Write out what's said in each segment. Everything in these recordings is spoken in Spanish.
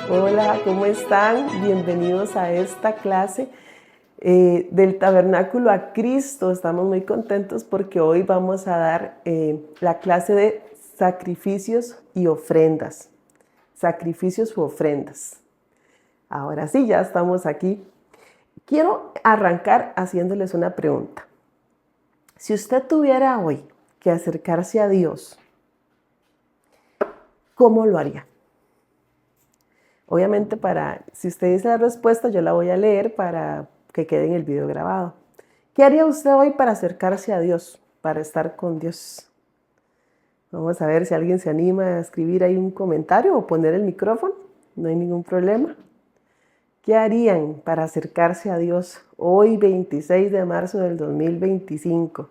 Hola, ¿cómo están? Bienvenidos a esta clase del Tabernáculo a Cristo. Estamos muy contentos porque hoy vamos a dar la clase de sacrificios y ofrendas. Sacrificios u ofrendas. Ahora sí, ya estamos aquí. Quiero arrancar haciéndoles una pregunta. Si usted tuviera hoy que acercarse a Dios, ¿cómo lo haría? Obviamente, si usted dice la respuesta, yo la voy a leer para que quede en el video grabado. ¿Qué haría usted hoy para acercarse a Dios, para estar con Dios? Vamos a ver si alguien se anima a escribir ahí un comentario o poner el micrófono. No hay ningún problema. ¿Qué harían para acercarse a Dios hoy, 26 de marzo del 2025?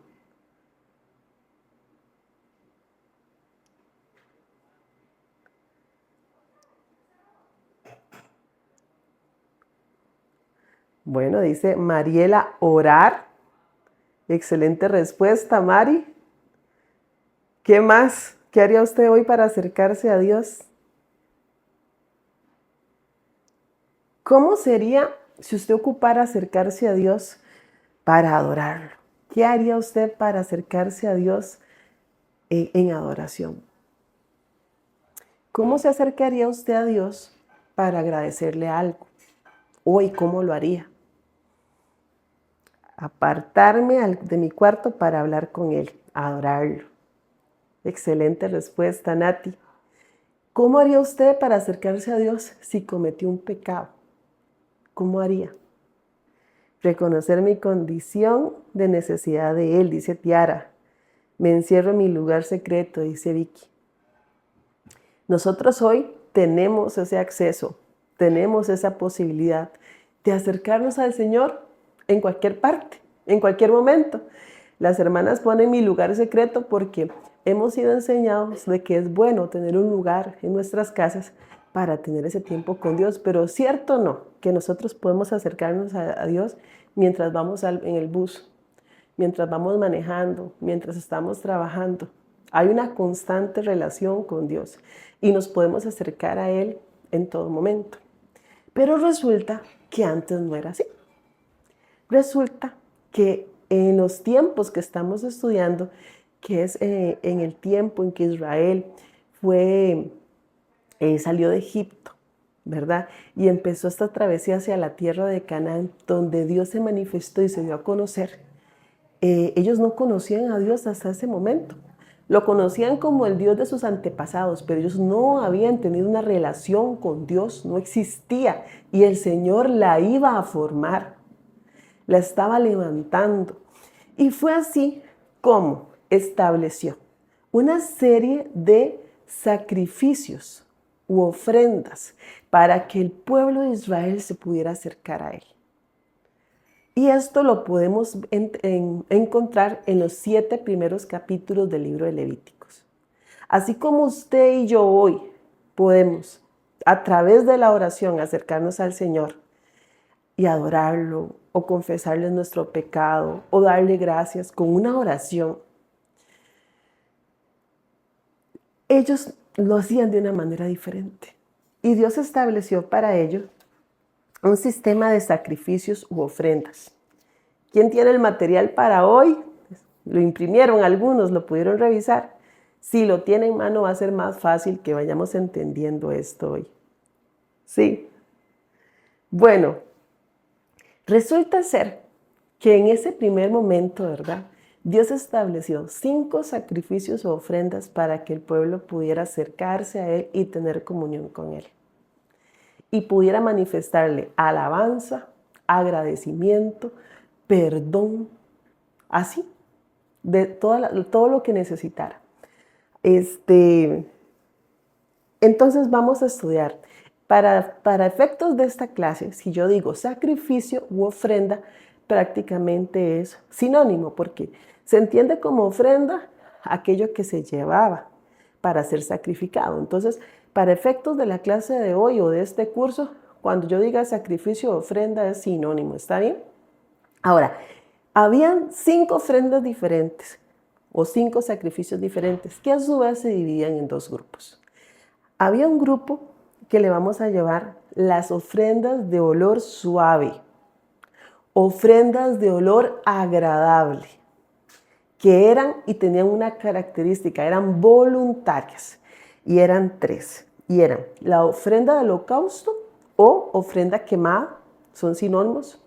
Bueno, dice Mariela, orar. Excelente respuesta, Mari. ¿Qué más? ¿Qué haría usted hoy para acercarse a Dios? ¿Cómo sería si usted ocupara acercarse a Dios para adorarlo? ¿Qué haría usted para acercarse a Dios en adoración? ¿Cómo se acercaría usted a Dios para agradecerle algo? Hoy, ¿cómo lo haría? Apartarme de mi cuarto para hablar con Él, adorarlo. Excelente respuesta, Nati. ¿Cómo haría usted para acercarse a Dios si cometió un pecado? ¿Cómo haría? Reconocer mi condición de necesidad de Él, dice Tiara. Me encierro en mi lugar secreto, dice Vicky. Nosotros hoy tenemos ese acceso, tenemos esa posibilidad de acercarnos al Señor en cualquier parte, en cualquier momento. Las hermanas ponen mi lugar secreto porque hemos sido enseñados de que es bueno tener un lugar en nuestras casas para tener ese tiempo con Dios, pero cierto no, que nosotros podemos acercarnos a Dios mientras vamos en el bus, mientras vamos manejando, mientras estamos trabajando. Hay una constante relación con Dios y nos podemos acercar a Él en todo momento. Pero resulta que antes no era así. Resulta que en los tiempos que estamos estudiando, que es en el tiempo en que Israel salió de Egipto, ¿verdad? Y empezó esta travesía hacia la tierra de Canaán, donde Dios se manifestó y se dio a conocer. Ellos no conocían a Dios hasta ese momento. Lo conocían como el Dios de sus antepasados, pero ellos no habían tenido una relación con Dios, no existía. Y el Señor la iba a formar, la estaba levantando. Y fue así como estableció una serie de sacrificios u ofrendas para que el pueblo de Israel se pudiera acercar a Él. Y esto lo podemos encontrar en los 7 primeros capítulos del libro de Levíticos. Así como usted y yo hoy podemos, a través de la oración, acercarnos al Señor y adorarlo, o confesarle nuestro pecado, o darle gracias con una oración, ellos lo hacían de una manera diferente. Y Dios estableció para ello un sistema de sacrificios u ofrendas. ¿Quién tiene el material para hoy? Lo imprimieron algunos, lo pudieron revisar. Si lo tiene en mano va a ser más fácil que vayamos entendiendo esto hoy. ¿Sí? Bueno, resulta ser que en ese primer momento, ¿verdad? Dios estableció 5 sacrificios o ofrendas para que el pueblo pudiera acercarse a Él y tener comunión con Él. Y pudiera manifestarle alabanza, agradecimiento, perdón, así, de todo lo que necesitara. Entonces vamos a estudiar. Para efectos de esta clase, si yo digo sacrificio u ofrenda, prácticamente es sinónimo, porque se entiende como ofrenda aquello que se llevaba para ser sacrificado. Entonces, para efectos de la clase de hoy o de este curso, cuando yo diga sacrificio o ofrenda es sinónimo, ¿está bien? Ahora, habían 5 ofrendas diferentes. o 5 sacrificios diferentes, que a su vez se dividían en 2 grupos. Había un grupo que le vamos a llevar las ofrendas de olor suave, ofrendas de olor agradable, que eran y tenían una característica, eran voluntarias, y eran 3. Y eran la ofrenda de holocausto o ofrenda quemada, son sinónimos.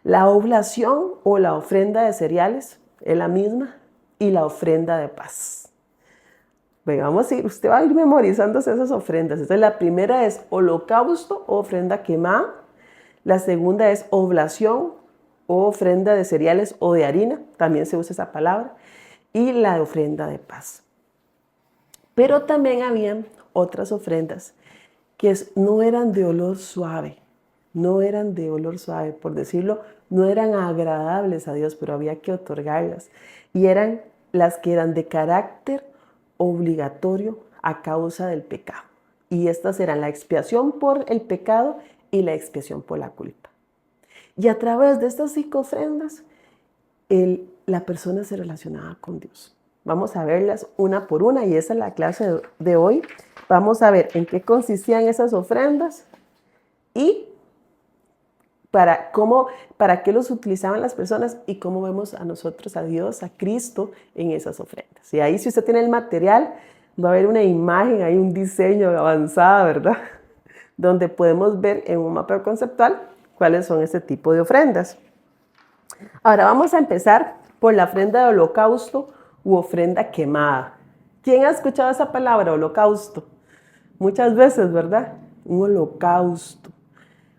La oblación o la ofrenda de cereales es la misma, y la ofrenda de paz. Vamos a ir, usted va a ir memorizándose esas ofrendas. Entonces la primera es holocausto o ofrenda quemada. La segunda es oblación o ofrenda de cereales o de harina, también se usa esa palabra. Y la ofrenda de paz. Pero también habían otras ofrendas que no eran de olor suave, no eran de olor suave, por decirlo, no eran agradables a Dios, pero había que otorgarlas. Y eran las que eran de carácter obligatorio a causa del pecado. Y estas eran la expiación por el pecado y la expiación por la culpa. Y a través de estas 5 ofrendas, la persona se relacionaba con Dios. Vamos a verlas una por una y esa es la clase de hoy. Vamos a ver en qué consistían esas ofrendas y para qué los utilizaban las personas y cómo vemos a nosotros, a Dios, a Cristo en esas ofrendas. Y ahí si usted tiene el material, va a haber una imagen, hay un diseño avanzado, ¿verdad? Donde podemos ver en un mapa conceptual cuáles son ese tipo de ofrendas. Ahora vamos a empezar por la ofrenda de holocausto u ofrenda quemada. ¿Quién ha escuchado esa palabra, holocausto? Muchas veces, ¿verdad? Un holocausto.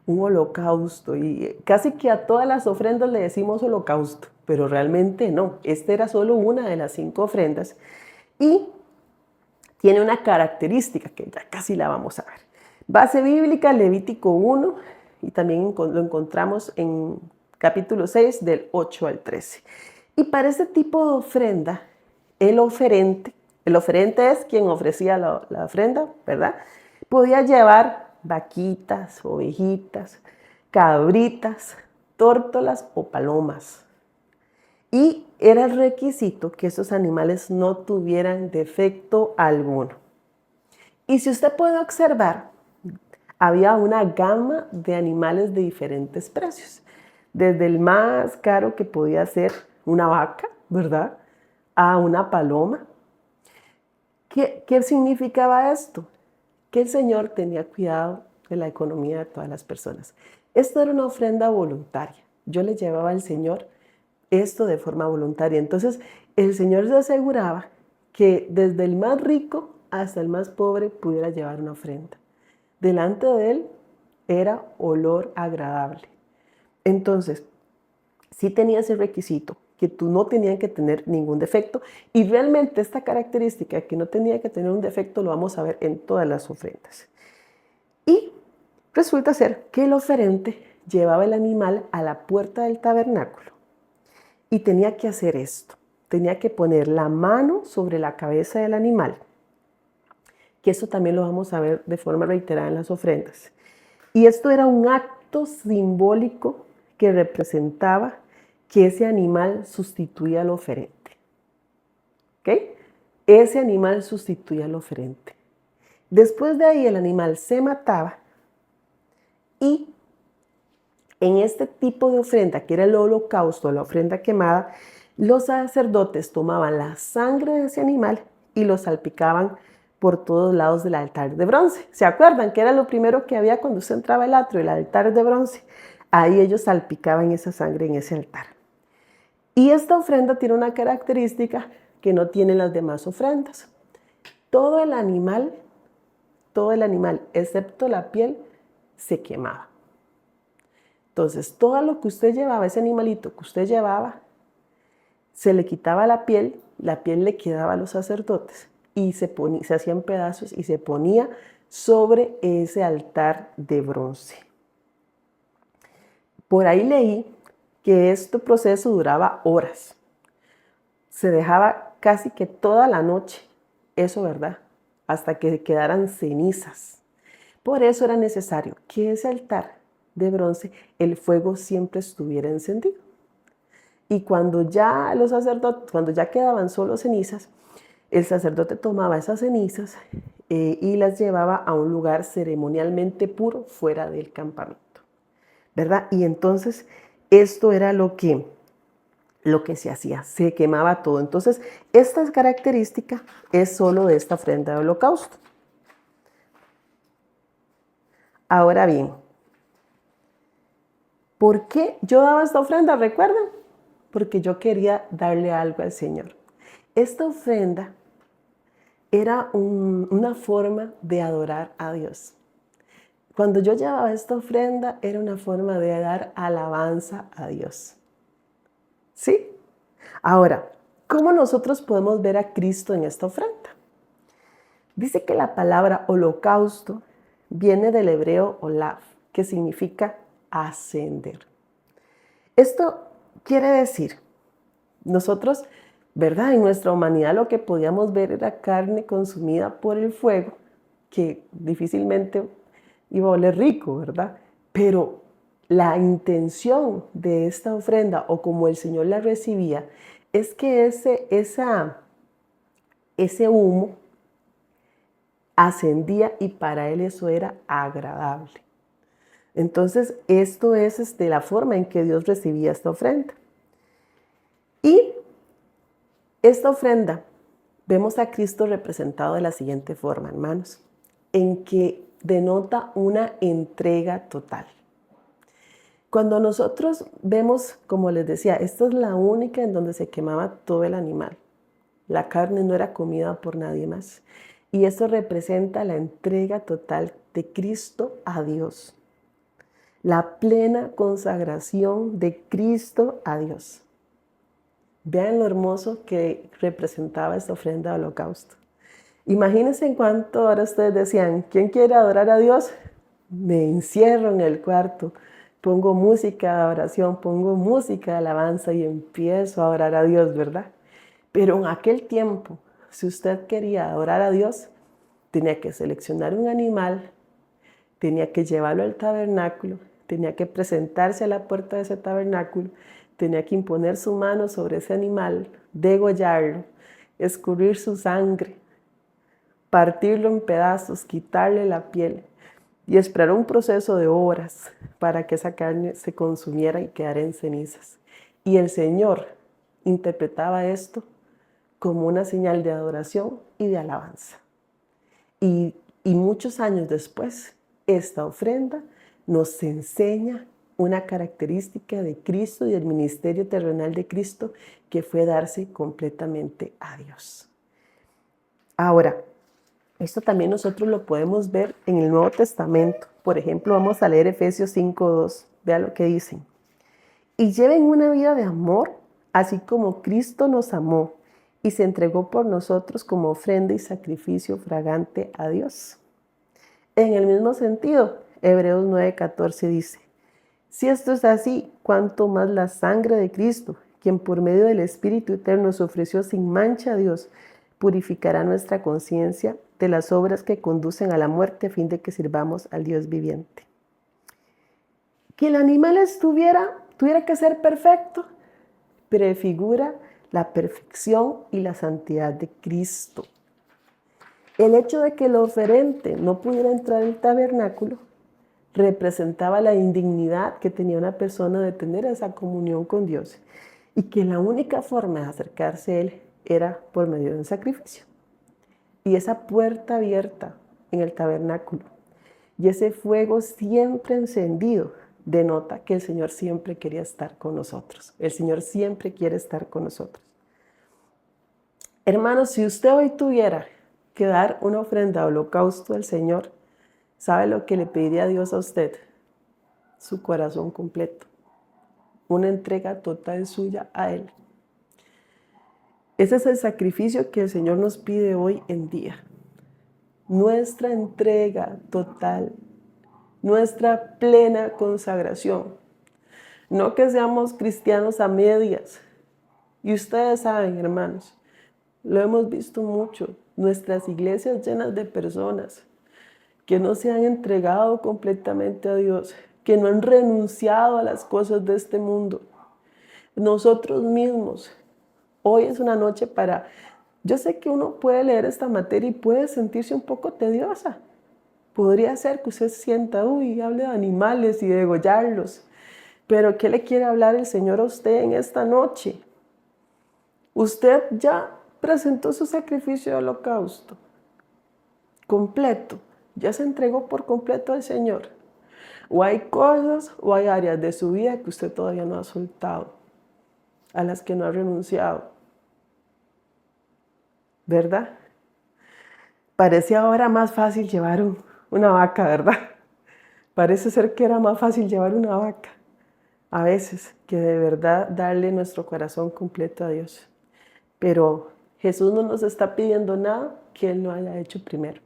Un holocausto. Y casi que a todas las ofrendas le decimos holocausto, pero realmente no. Esta era solo una de las 5 ofrendas y tiene una característica que ya casi la vamos a ver. Base bíblica, Levítico 1, y también lo encontramos en capítulo 6, del 8 al 13. Y para este tipo de ofrenda, el oferente es quien ofrecía la ofrenda, ¿verdad? Podía llevar vaquitas, ovejitas, cabritas, tórtolas o palomas. Y era el requisito que esos animales no tuvieran defecto alguno. Y si usted puede observar, había una gama de animales de diferentes precios. Desde el más caro que podía ser una vaca, ¿verdad? A una paloma. ¿Qué significaba esto? Que el Señor tenía cuidado de la economía de todas las personas. Esto era una ofrenda voluntaria. Yo le llevaba al Señor esto de forma voluntaria. Entonces, el Señor se aseguraba que desde el más rico hasta el más pobre pudiera llevar una ofrenda. Delante de Él era olor agradable. Entonces, sí tenía ese requisito, que tú no tenías que tener ningún defecto. Y realmente esta característica, que no tenía que tener un defecto, lo vamos a ver en todas las ofrendas. Y resulta ser que el oferente llevaba el animal a la puerta del tabernáculo y tenía que hacer esto. Tenía que poner la mano sobre la cabeza del animal, que eso también lo vamos a ver de forma reiterada en las ofrendas. Y esto era un acto simbólico que representaba que ese animal sustituía al oferente. ¿Ok? Ese animal sustituía al oferente. Después de ahí el animal se mataba y en este tipo de ofrenda, que era el holocausto, la ofrenda quemada, los sacerdotes tomaban la sangre de ese animal y lo salpicaban por todos lados del altar de bronce. ¿Se acuerdan que era lo primero que había cuando usted entraba al atrio, el altar de bronce? Ahí ellos salpicaban esa sangre en ese altar. Y esta ofrenda tiene una característica que no tienen las demás ofrendas. Todo el animal, excepto la piel, se quemaba. Entonces, todo lo que usted llevaba, ese animalito que usted llevaba, se le quitaba la piel le quedaba a los sacerdotes y se hacían pedazos y se ponía sobre ese altar de bronce. Por ahí leí que este proceso duraba horas. Se dejaba casi que toda la noche, eso, ¿verdad? Hasta que quedaran cenizas. Por eso era necesario que ese altar de bronce, el fuego siempre estuviera encendido. Y cuando ya los sacerdotes, cuando ya quedaban solo cenizas, el sacerdote tomaba esas cenizas y las llevaba a un lugar ceremonialmente puro fuera del campamento, ¿verdad? Y entonces esto era lo que se hacía, se quemaba todo. Entonces, esta característica es solo de esta ofrenda de holocausto. Ahora bien, ¿por qué yo daba esta ofrenda? ¿Recuerdan? Porque yo quería darle algo al Señor. Esta ofrenda era una forma de adorar a Dios. Cuando yo llevaba esta ofrenda, era una forma de dar alabanza a Dios. ¿Sí? Ahora, ¿cómo nosotros podemos ver a Cristo en esta ofrenda? Dice que la palabra holocausto viene del hebreo olav, que significa ascender. Esto quiere decir, nosotros, ¿verdad? En nuestra humanidad lo que podíamos ver era carne consumida por el fuego, que difícilmente iba a oler rico, ¿verdad? Pero la intención de esta ofrenda, o como el Señor la recibía, es que ese humo ascendía y para Él eso era agradable. Entonces, esto es la forma en que Dios recibía esta ofrenda. Y esta ofrenda, vemos a Cristo representado de la siguiente forma, hermanos, en que denota una entrega total. Cuando nosotros vemos, como les decía, esta es la única en donde se quemaba todo el animal. La carne no era comida por nadie más. Y esto representa la entrega total de Cristo a Dios. La plena consagración de Cristo a Dios. Vean lo hermoso que representaba esta ofrenda de holocausto. Imagínense en cuanto ahora ustedes decían, ¿quién quiere adorar a Dios? Me encierro en el cuarto, pongo música de adoración, pongo música de alabanza y empiezo a adorar a Dios, ¿verdad? Pero en aquel tiempo, si usted quería adorar a Dios, tenía que seleccionar un animal, tenía que llevarlo al tabernáculo, tenía que presentarse a la puerta de ese tabernáculo, tenía que imponer su mano sobre ese animal, degollarlo, escurrir su sangre, partirlo en pedazos, quitarle la piel y esperar un proceso de horas para que esa carne se consumiera y quedara en cenizas. Y el Señor interpretaba esto como una señal de adoración y de alabanza. Y muchos años después, esta ofrenda nos enseña una característica de Cristo y del ministerio terrenal de Cristo, que fue darse completamente a Dios. Ahora, esto también nosotros lo podemos ver en el Nuevo Testamento. Por ejemplo, vamos a leer Efesios 5:2. Vea lo que dicen. Y lleven una vida de amor, así como Cristo nos amó y se entregó por nosotros como ofrenda y sacrificio fragante a Dios. En el mismo sentido, Hebreos 9:14 dice, si esto es así, ¿cuánto más la sangre de Cristo, quien por medio del Espíritu Eterno se ofreció sin mancha a Dios, purificará nuestra conciencia de las obras que conducen a la muerte a fin de que sirvamos al Dios viviente? Que el animal tuviera que ser perfecto, prefigura la perfección y la santidad de Cristo. El hecho de que el oferente no pudiera entrar al tabernáculo representaba la indignidad que tenía una persona de tener esa comunión con Dios y que la única forma de acercarse a Él era por medio de un sacrificio. Y esa puerta abierta en el tabernáculo y ese fuego siempre encendido denota que el Señor siempre quería estar con nosotros. El Señor siempre quiere estar con nosotros. Hermanos, si usted hoy tuviera que dar una ofrenda de holocausto al Señor, ¿sabe lo que le pediría a Dios a usted? Su corazón completo. Una entrega total suya a Él. Ese es el sacrificio que el Señor nos pide hoy en día. Nuestra entrega total, nuestra plena consagración. No que seamos cristianos a medias. Y ustedes saben, hermanos, lo hemos visto mucho, nuestras iglesias llenas de personas que no se han entregado completamente a Dios, que no han renunciado a las cosas de este mundo. nosotros mismos. Hoy es una noche para... Yo sé que uno puede leer esta materia y puede sentirse un poco tediosa. Podría ser que usted sienta, uy, hable de animales y de degollarlos. Pero ¿qué le quiere hablar el Señor a usted en esta noche? Usted ya presentó su sacrificio de holocausto completo. Ya se entregó por completo al Señor. O hay cosas o hay áreas de su vida que usted todavía no ha soltado, a las que no ha renunciado. ¿Verdad? Parecía ahora más fácil llevar una vaca, ¿verdad? Parece ser que era más fácil llevar una vaca a veces que de verdad darle nuestro corazón completo a Dios. Pero Jesús no nos está pidiendo nada que Él no haya hecho primero.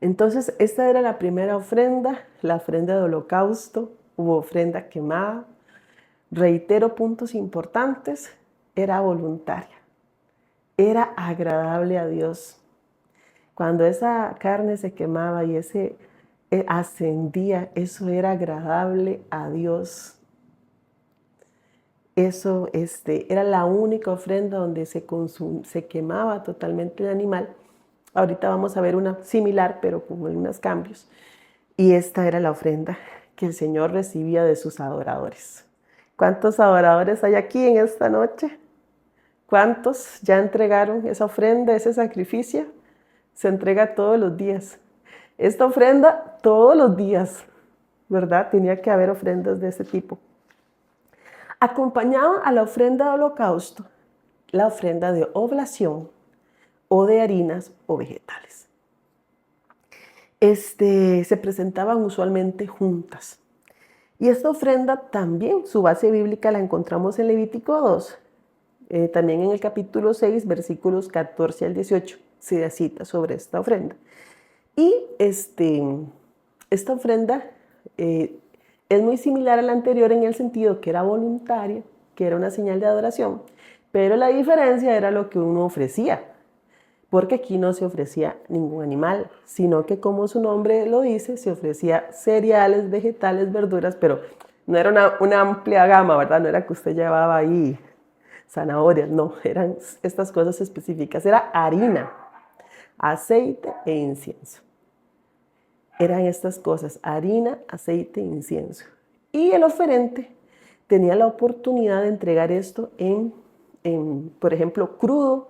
Entonces, esta era la primera ofrenda, la ofrenda de holocausto. Hubo ofrenda quemada. Reitero puntos importantes. Era voluntaria. Era agradable a Dios. Cuando esa carne se quemaba y ese ascendía, eso era agradable a Dios. Eso era la única ofrenda donde se quemaba totalmente el animal. Ahorita vamos a ver una similar, pero con algunos cambios. Y esta era la ofrenda que el Señor recibía de sus adoradores. ¿Cuántos adoradores hay aquí en esta noche? ¿Cuántos ya entregaron esa ofrenda, ese sacrificio? Se entrega todos los días. Esta ofrenda todos los días, ¿verdad? Tenía que haber ofrendas de ese tipo. Acompañaba a la ofrenda de holocausto la ofrenda de oblación o de harinas o vegetales. Se presentaban usualmente juntas. Y esta ofrenda también, su base bíblica la encontramos en Levítico 2, también en el capítulo 6, versículos 14 al 18, se cita sobre esta ofrenda. Y esta ofrenda es muy similar a la anterior en el sentido que era voluntaria, que era una señal de adoración, pero la diferencia era lo que uno ofrecía, porque aquí no se ofrecía ningún animal, sino que como su nombre lo dice, se ofrecía cereales, vegetales, verduras, pero no era una amplia gama, ¿verdad? No era que usted llevaba ahí zanahorias, no, eran estas cosas específicas, era harina, aceite e incienso. Eran estas cosas, harina, aceite e incienso. Y el oferente tenía la oportunidad de entregar esto por ejemplo, crudo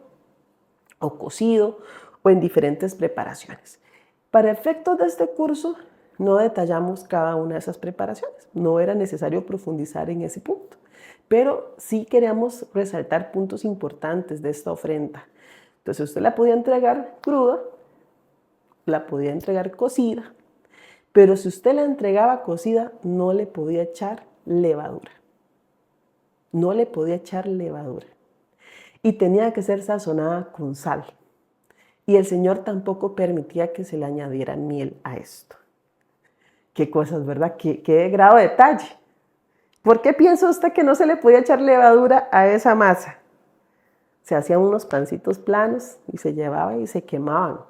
o cocido o en diferentes preparaciones. Para efectos de este curso, no detallamos cada una de esas preparaciones. No era necesario profundizar en ese punto. Pero sí queríamos resaltar puntos importantes de esta ofrenda. Entonces, usted la podía entregar cruda, la podía entregar cocida, pero si usted la entregaba cocida, no le podía echar levadura. No le podía echar levadura. Y tenía que ser sazonada con sal. Y el Señor tampoco permitía que se le añadiera miel a esto. Qué cosas, ¿verdad? Qué grado de detalle. ¿Por qué piensa usted que no se le podía echar levadura a esa masa? Se hacían unos pancitos planos y se llevaban y se quemaban.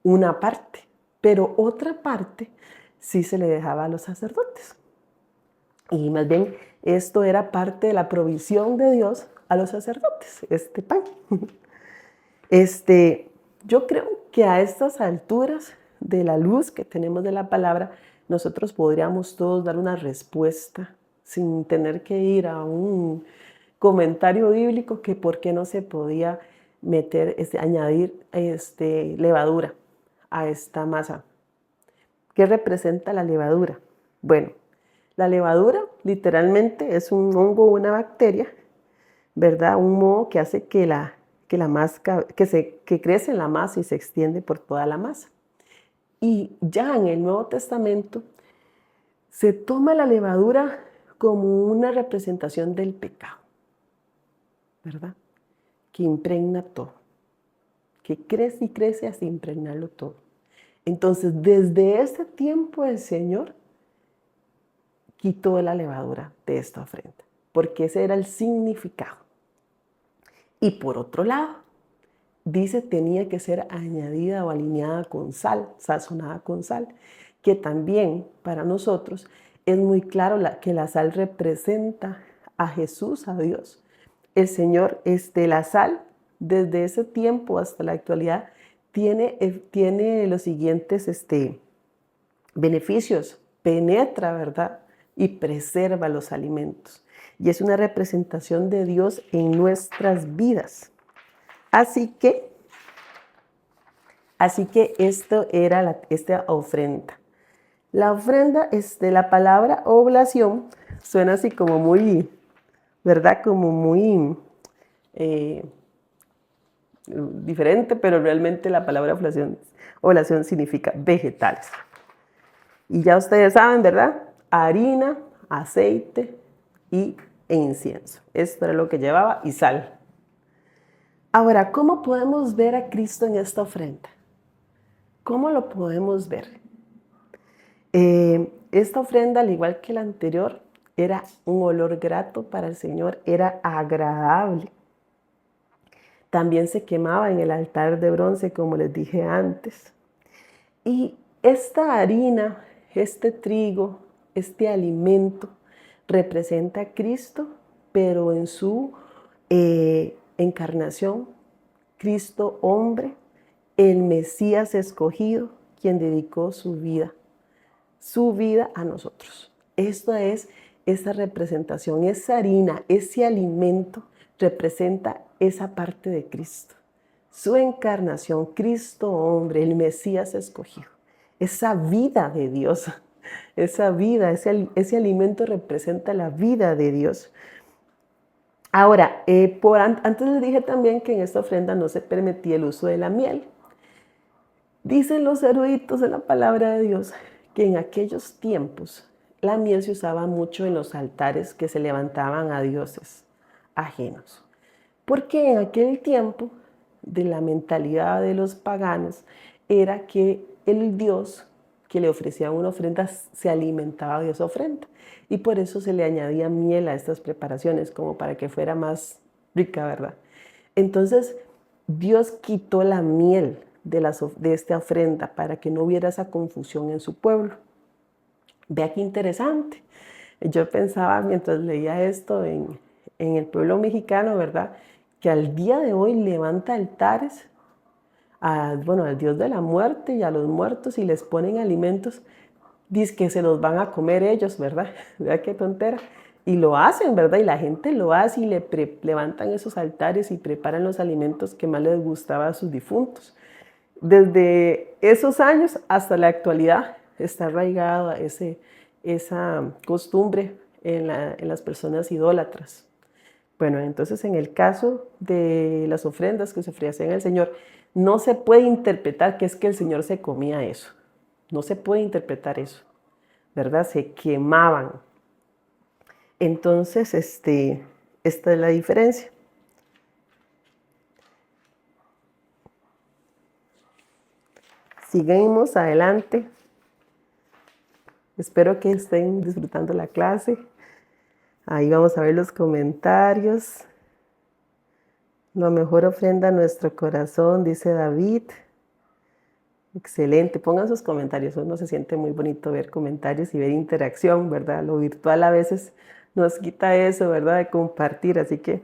Una parte. Pero otra parte sí se le dejaba a los sacerdotes. Y más bien esto era parte de la provisión de Dios a los sacerdotes, este pan. Yo creo que a estas alturas de la luz que tenemos de la palabra, nosotros podríamos todos dar una respuesta sin tener que ir a un comentario bíblico que por qué no se podía añadir levadura a esta masa. ¿Qué representa la levadura? Bueno, la levadura literalmente es un hongo o una bacteria, ¿verdad? Un moho que hace que crece en la masa y se extiende por toda la masa. Y ya en el Nuevo Testamento se toma la levadura como una representación del pecado, ¿verdad? Que impregna todo, que crece y crece hasta impregnarlo todo. Entonces, desde ese tiempo el Señor quitó la levadura de esta ofrenda, porque ese era el significado. Y por otro lado, dice tenía que ser añadida o alineada con sal, sazonada con sal, que también para nosotros es muy claro que la sal representa a Jesús, a Dios. El Señor, la sal, desde ese tiempo hasta la actualidad, tiene los siguientes beneficios. Penetra, ¿verdad? Y preserva los alimentos. Y es una representación de Dios en nuestras vidas. Así que esto era esta ofrenda. La ofrenda, la palabra oblación, suena así como muy, ¿verdad? Como muy diferente, pero realmente la palabra oblación significa vegetales. Y ya ustedes saben, ¿verdad? Harina, aceite e incienso. Esto era lo que llevaba y sal. Ahora, ¿cómo podemos ver a Cristo en esta ofrenda? ¿Cómo lo podemos ver? Esta ofrenda, al igual que la anterior, era un olor grato para el Señor, era agradable. También se quemaba en el altar de bronce, como les dije antes. Y esta harina, este trigo, este alimento, representa a Cristo, pero en su encarnación, Cristo hombre, el Mesías escogido, quien dedicó su vida a nosotros. Esto es esa representación, esa harina, ese alimento representa esa parte de Cristo. Su encarnación, Cristo hombre, el Mesías escogido. Esa vida de Dios, esa vida, ese alimento representa la vida de Dios. Ahora, antes les dije también que en esta ofrenda no se permitía el uso de la miel. Dicen los eruditos de la palabra de Dios que en aquellos tiempos la miel se usaba mucho en los altares que se levantaban a dioses ajenos. Porque en aquel tiempo, de la mentalidad de los paganos, era que el dios que le ofrecía una ofrenda se alimentaba de esa ofrenda. Y por eso se le añadía miel a estas preparaciones, como para que fuera más rica, ¿verdad? Entonces, Dios quitó la miel de esta ofrenda para que no hubiera esa confusión en su pueblo. Vea qué interesante. Yo pensaba mientras leía esto en el pueblo mexicano, ¿verdad? Que al día de hoy levanta altares al Dios de la muerte y a los muertos y les ponen alimentos, dice que se los van a comer ellos, ¿verdad? Vea qué tontera. Y lo hacen, ¿verdad? Y la gente lo hace y levantan esos altares y preparan los alimentos que más les gustaba a sus difuntos. Desde esos años hasta la actualidad está arraigada esa costumbre en las personas idólatras. Bueno, entonces en el caso de las ofrendas que se ofrecían al Señor, no se puede interpretar que es que el Señor se comía eso. No se puede interpretar eso, ¿verdad? Se quemaban. Entonces, esta es la diferencia. Seguimos adelante. Espero que estén disfrutando la clase. Ahí vamos a ver los comentarios. La mejor ofrenda a nuestro corazón, dice David. Excelente, pongan sus comentarios. Uno se siente muy bonito ver comentarios y ver interacción, ¿verdad? Lo virtual a veces nos quita eso, ¿verdad? De compartir, así que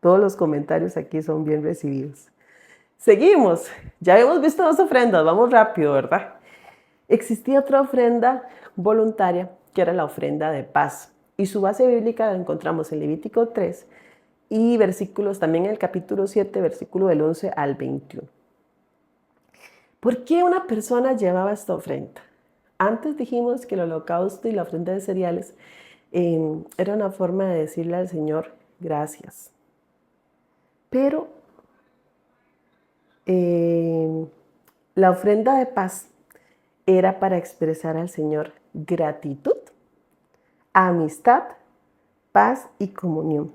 todos los comentarios aquí son bien recibidos. Seguimos, ya hemos visto dos ofrendas, vamos rápido, ¿verdad? Existía otra ofrenda voluntaria que era la ofrenda de paz y su base bíblica la encontramos en Levítico 3 y versículos también en el capítulo 7, versículo del 11 al 21. ¿Por qué una persona llevaba esta ofrenda? Antes dijimos que el holocausto y la ofrenda de cereales era una forma de decirle al Señor gracias. Pero la ofrenda de paz era para expresar al Señor gratitud, amistad, paz y comunión.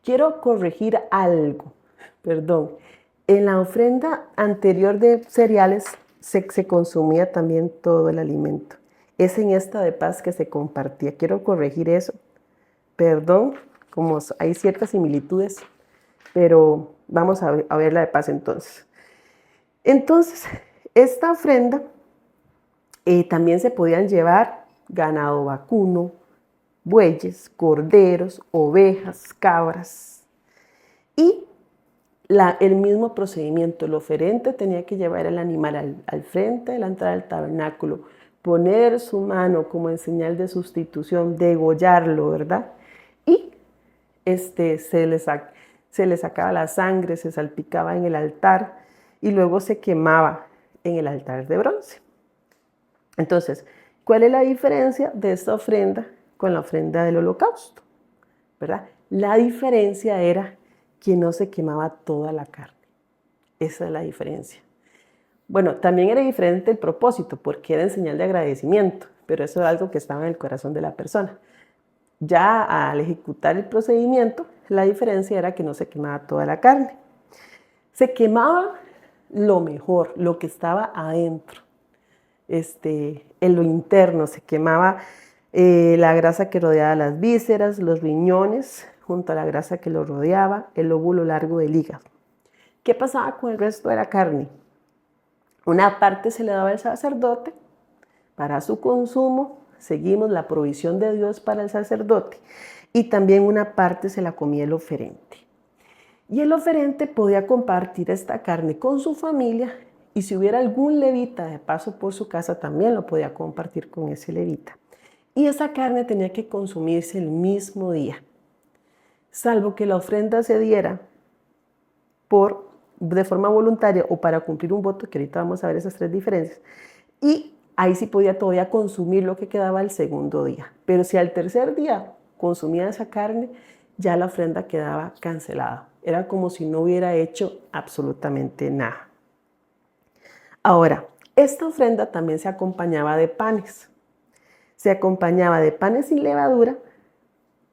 Quiero corregir algo, perdón. En la ofrenda anterior de cereales se consumía también todo el alimento. Es en esta de paz que se compartía. Quiero corregir eso. Perdón, como hay ciertas similitudes, pero vamos a ver la de paz entonces. Entonces, esta ofrenda también se podían llevar ganado vacuno, bueyes, corderos, ovejas, cabras. Y el mismo procedimiento, el oferente tenía que llevar el animal al frente de la entrada del tabernáculo, poner su mano como en señal de sustitución, degollarlo, ¿verdad? Y se le sacaba la sangre, se salpicaba en el altar y luego se quemaba en el altar de bronce. Entonces, ¿cuál es la diferencia de esta ofrenda con la ofrenda del holocausto? ¿Verdad? La diferencia era que no se quemaba toda la carne. Esa es la diferencia. Bueno, también era diferente el propósito, porque era en señal de agradecimiento, pero eso era algo que estaba en el corazón de la persona. Ya al ejecutar el procedimiento, la diferencia era que no se quemaba toda la carne. Se quemaba lo mejor, lo que estaba adentro. En lo interno se quemaba la grasa que rodeaba las vísceras, los riñones, junto a la grasa que lo rodeaba, el lóbulo largo del hígado. ¿Qué pasaba con el resto de la carne? Una parte se le daba al sacerdote para su consumo, seguimos la provisión de Dios para el sacerdote, y también una parte se la comía el oferente. Y el oferente podía compartir esta carne con su familia, y si hubiera algún levita de paso por su casa, también lo podía compartir con ese levita. Y esa carne tenía que consumirse el mismo día, salvo que la ofrenda se diera de forma voluntaria o para cumplir un voto, que ahorita vamos a ver esas tres diferencias. Y ahí sí podía todavía consumir lo que quedaba el segundo día. Pero si al tercer día consumía esa carne, ya la ofrenda quedaba cancelada. Era como si no hubiera hecho absolutamente nada. Ahora, esta ofrenda también se acompañaba de panes. Se acompañaba de panes sin levadura,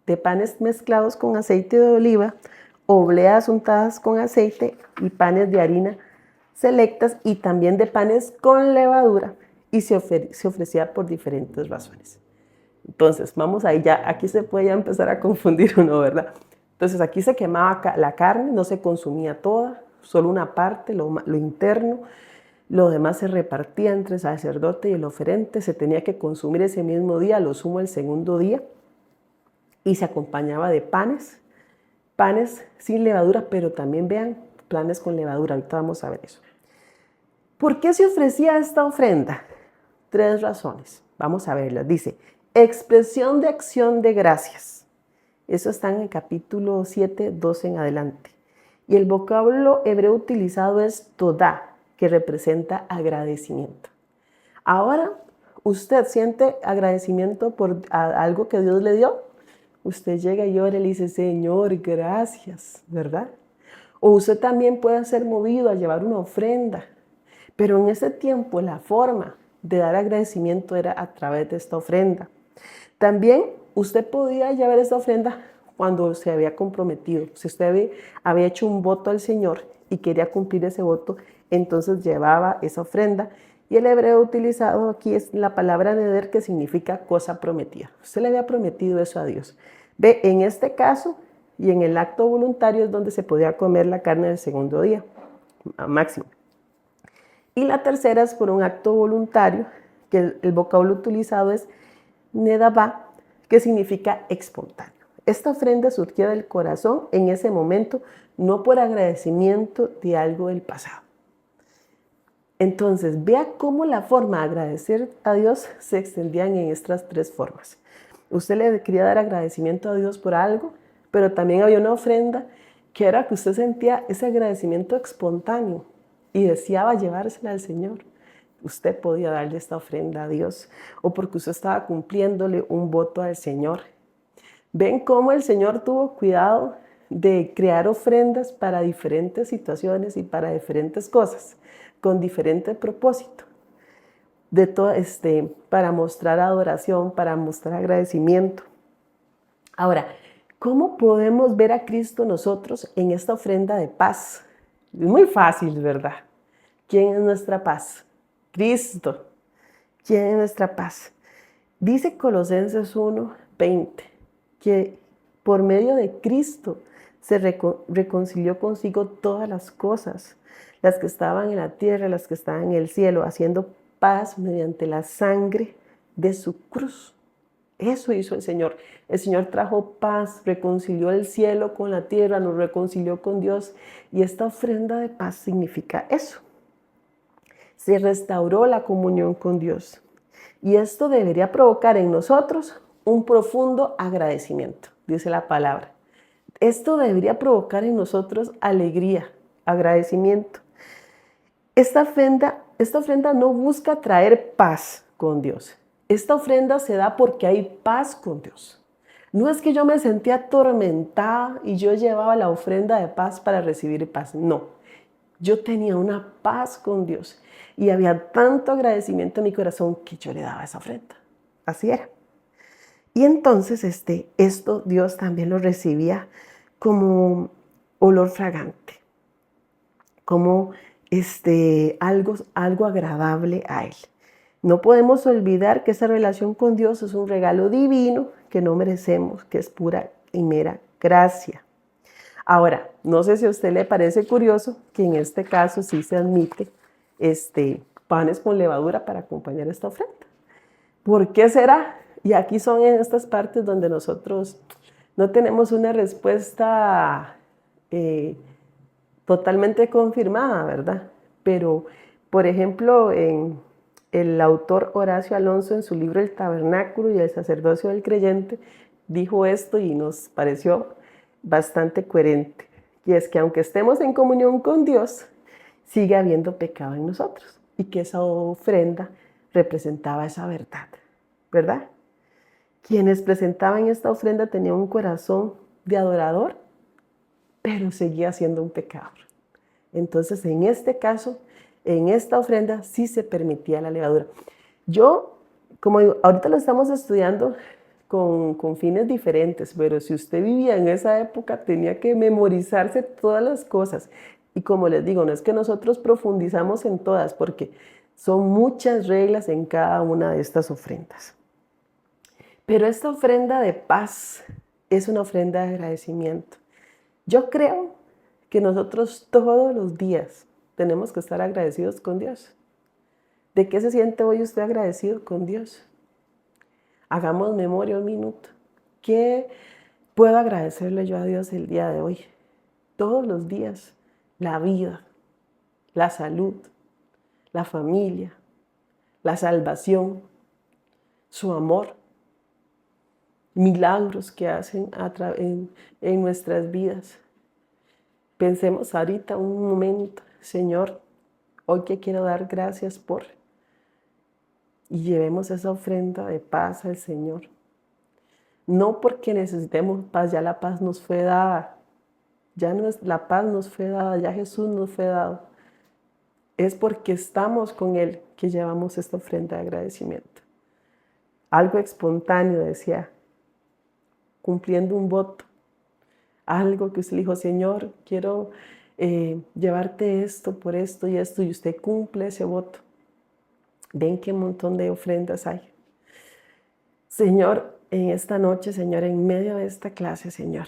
de panes mezclados con aceite de oliva, obleas untadas con aceite y panes de harina selectas, y también de panes con levadura, y se ofrecía por diferentes razones. Entonces, vamos ahí, ya aquí se puede ya empezar a confundir uno, ¿verdad? Entonces, aquí se quemaba la carne, no se consumía toda, solo una parte, lo interno. Lo demás se repartía entre el sacerdote y el oferente, se tenía que consumir ese mismo día, a lo sumo el segundo día, y se acompañaba de panes sin levadura, pero también vean, panes con levadura, ahorita vamos a ver eso. ¿Por qué se ofrecía esta ofrenda? 3 razones, vamos a verlas. Dice, expresión de acción de gracias. Eso está en el capítulo 7, 12 en adelante. Y el vocablo hebreo utilizado es todá, que representa agradecimiento. Ahora, ¿usted siente agradecimiento por algo que Dios le dio? Usted llega y llora y le dice, Señor, gracias, ¿verdad? O usted también puede ser movido a llevar una ofrenda. Pero en ese tiempo la forma de dar agradecimiento era a través de esta ofrenda. También usted podía llevar esta ofrenda cuando se había comprometido. Si usted había hecho un voto al Señor y quería cumplir ese voto, entonces llevaba esa ofrenda. Y el hebreo utilizado aquí es la palabra neder, que significa cosa prometida. Usted le había prometido eso a Dios. Ve, en este caso y en el acto voluntario es donde se podía comer la carne del segundo día, máximo. Y la tercera es por un acto voluntario, que el vocablo utilizado es nedabá, que significa espontáneo. Esta ofrenda surgía del corazón en ese momento, no por agradecimiento de algo del pasado. Entonces, vea cómo la forma de agradecer a Dios se extendían en estas 3 formas. Usted le quería dar agradecimiento a Dios por algo, pero también había una ofrenda que era que usted sentía ese agradecimiento espontáneo y deseaba llevársela al Señor. Usted podía darle esta ofrenda a Dios, o porque usted estaba cumpliéndole un voto al Señor. ¿Ven cómo el Señor tuvo cuidado de crear ofrendas para diferentes situaciones y para diferentes cosas, con diferente propósito? Para mostrar adoración, para mostrar agradecimiento. Ahora, ¿cómo podemos ver a Cristo nosotros en esta ofrenda de paz? Es muy fácil, ¿verdad? ¿Quién es nuestra paz? Cristo. ¿Quién es nuestra paz? Dice Colosenses 1:20 que por medio de Cristo se reconcilió consigo todas las cosas, las que estaban en la tierra, las que estaban en el cielo, haciendo paz mediante la sangre de su cruz. Eso hizo el Señor. El Señor trajo paz, reconcilió el cielo con la tierra, nos reconcilió con Dios. Y esta ofrenda de paz significa eso. Se restauró la comunión con Dios. Y esto debería provocar en nosotros un profundo agradecimiento, dice la palabra. Esto debería provocar en nosotros alegría, agradecimiento. Esta ofrenda no busca traer paz con Dios. Esta ofrenda se da porque hay paz con Dios. No es que yo me sentía atormentada y yo llevaba la ofrenda de paz para recibir paz. No, yo tenía una paz con Dios y había tanto agradecimiento en mi corazón que yo le daba esa ofrenda. Así era. Y entonces esto Dios también lo recibía como olor fragante, como algo agradable a Él. No podemos olvidar que esa relación con Dios es un regalo divino que no merecemos, que es pura y mera gracia. Ahora, no sé si a usted le parece curioso que en este caso sí se admite panes con levadura para acompañar esta ofrenda. ¿Por qué será? Y aquí son en estas partes donde nosotros no tenemos una respuesta totalmente confirmada, ¿verdad? Pero, por ejemplo, el autor Horacio Alonso en su libro El Tabernáculo y el Sacerdocio del Creyente dijo esto y nos pareció bastante coherente. Y es que aunque estemos en comunión con Dios, sigue habiendo pecado en nosotros y que esa ofrenda representaba esa verdad, ¿verdad? Quienes presentaban esta ofrenda tenían un corazón de adorador, pero seguía siendo un pecador. Entonces, en este caso, en esta ofrenda sí se permitía la levadura. Yo, como digo, ahorita lo estamos estudiando con fines diferentes, pero si usted vivía en esa época, tenía que memorizarse todas las cosas. Y como les digo, no es que nosotros profundizamos en todas, porque son muchas reglas en cada una de estas ofrendas. Pero esta ofrenda de paz es una ofrenda de agradecimiento. Yo creo que nosotros todos los días tenemos que estar agradecidos con Dios. ¿De qué se siente hoy usted agradecido con Dios? Hagamos memoria un minuto. ¿Qué puedo agradecerle yo a Dios el día de hoy? Todos los días, la vida, la salud, la familia, la salvación, su amor, milagros que hacen en nuestras vidas. Pensemos ahorita un momento, Señor, hoy que quiero dar gracias por, y llevemos esa ofrenda de paz al Señor. No porque necesitemos paz, ya la paz nos fue dada, la paz nos fue dada, ya Jesús nos fue dado. Es porque estamos con Él que llevamos esta ofrenda de agradecimiento. Algo espontáneo, decía, cumpliendo un voto. Algo que usted le dijo, Señor, quiero llevarte esto por esto, y usted cumple ese voto. Ven qué montón de ofrendas hay. Señor, en esta noche, Señor, en medio de esta clase, Señor,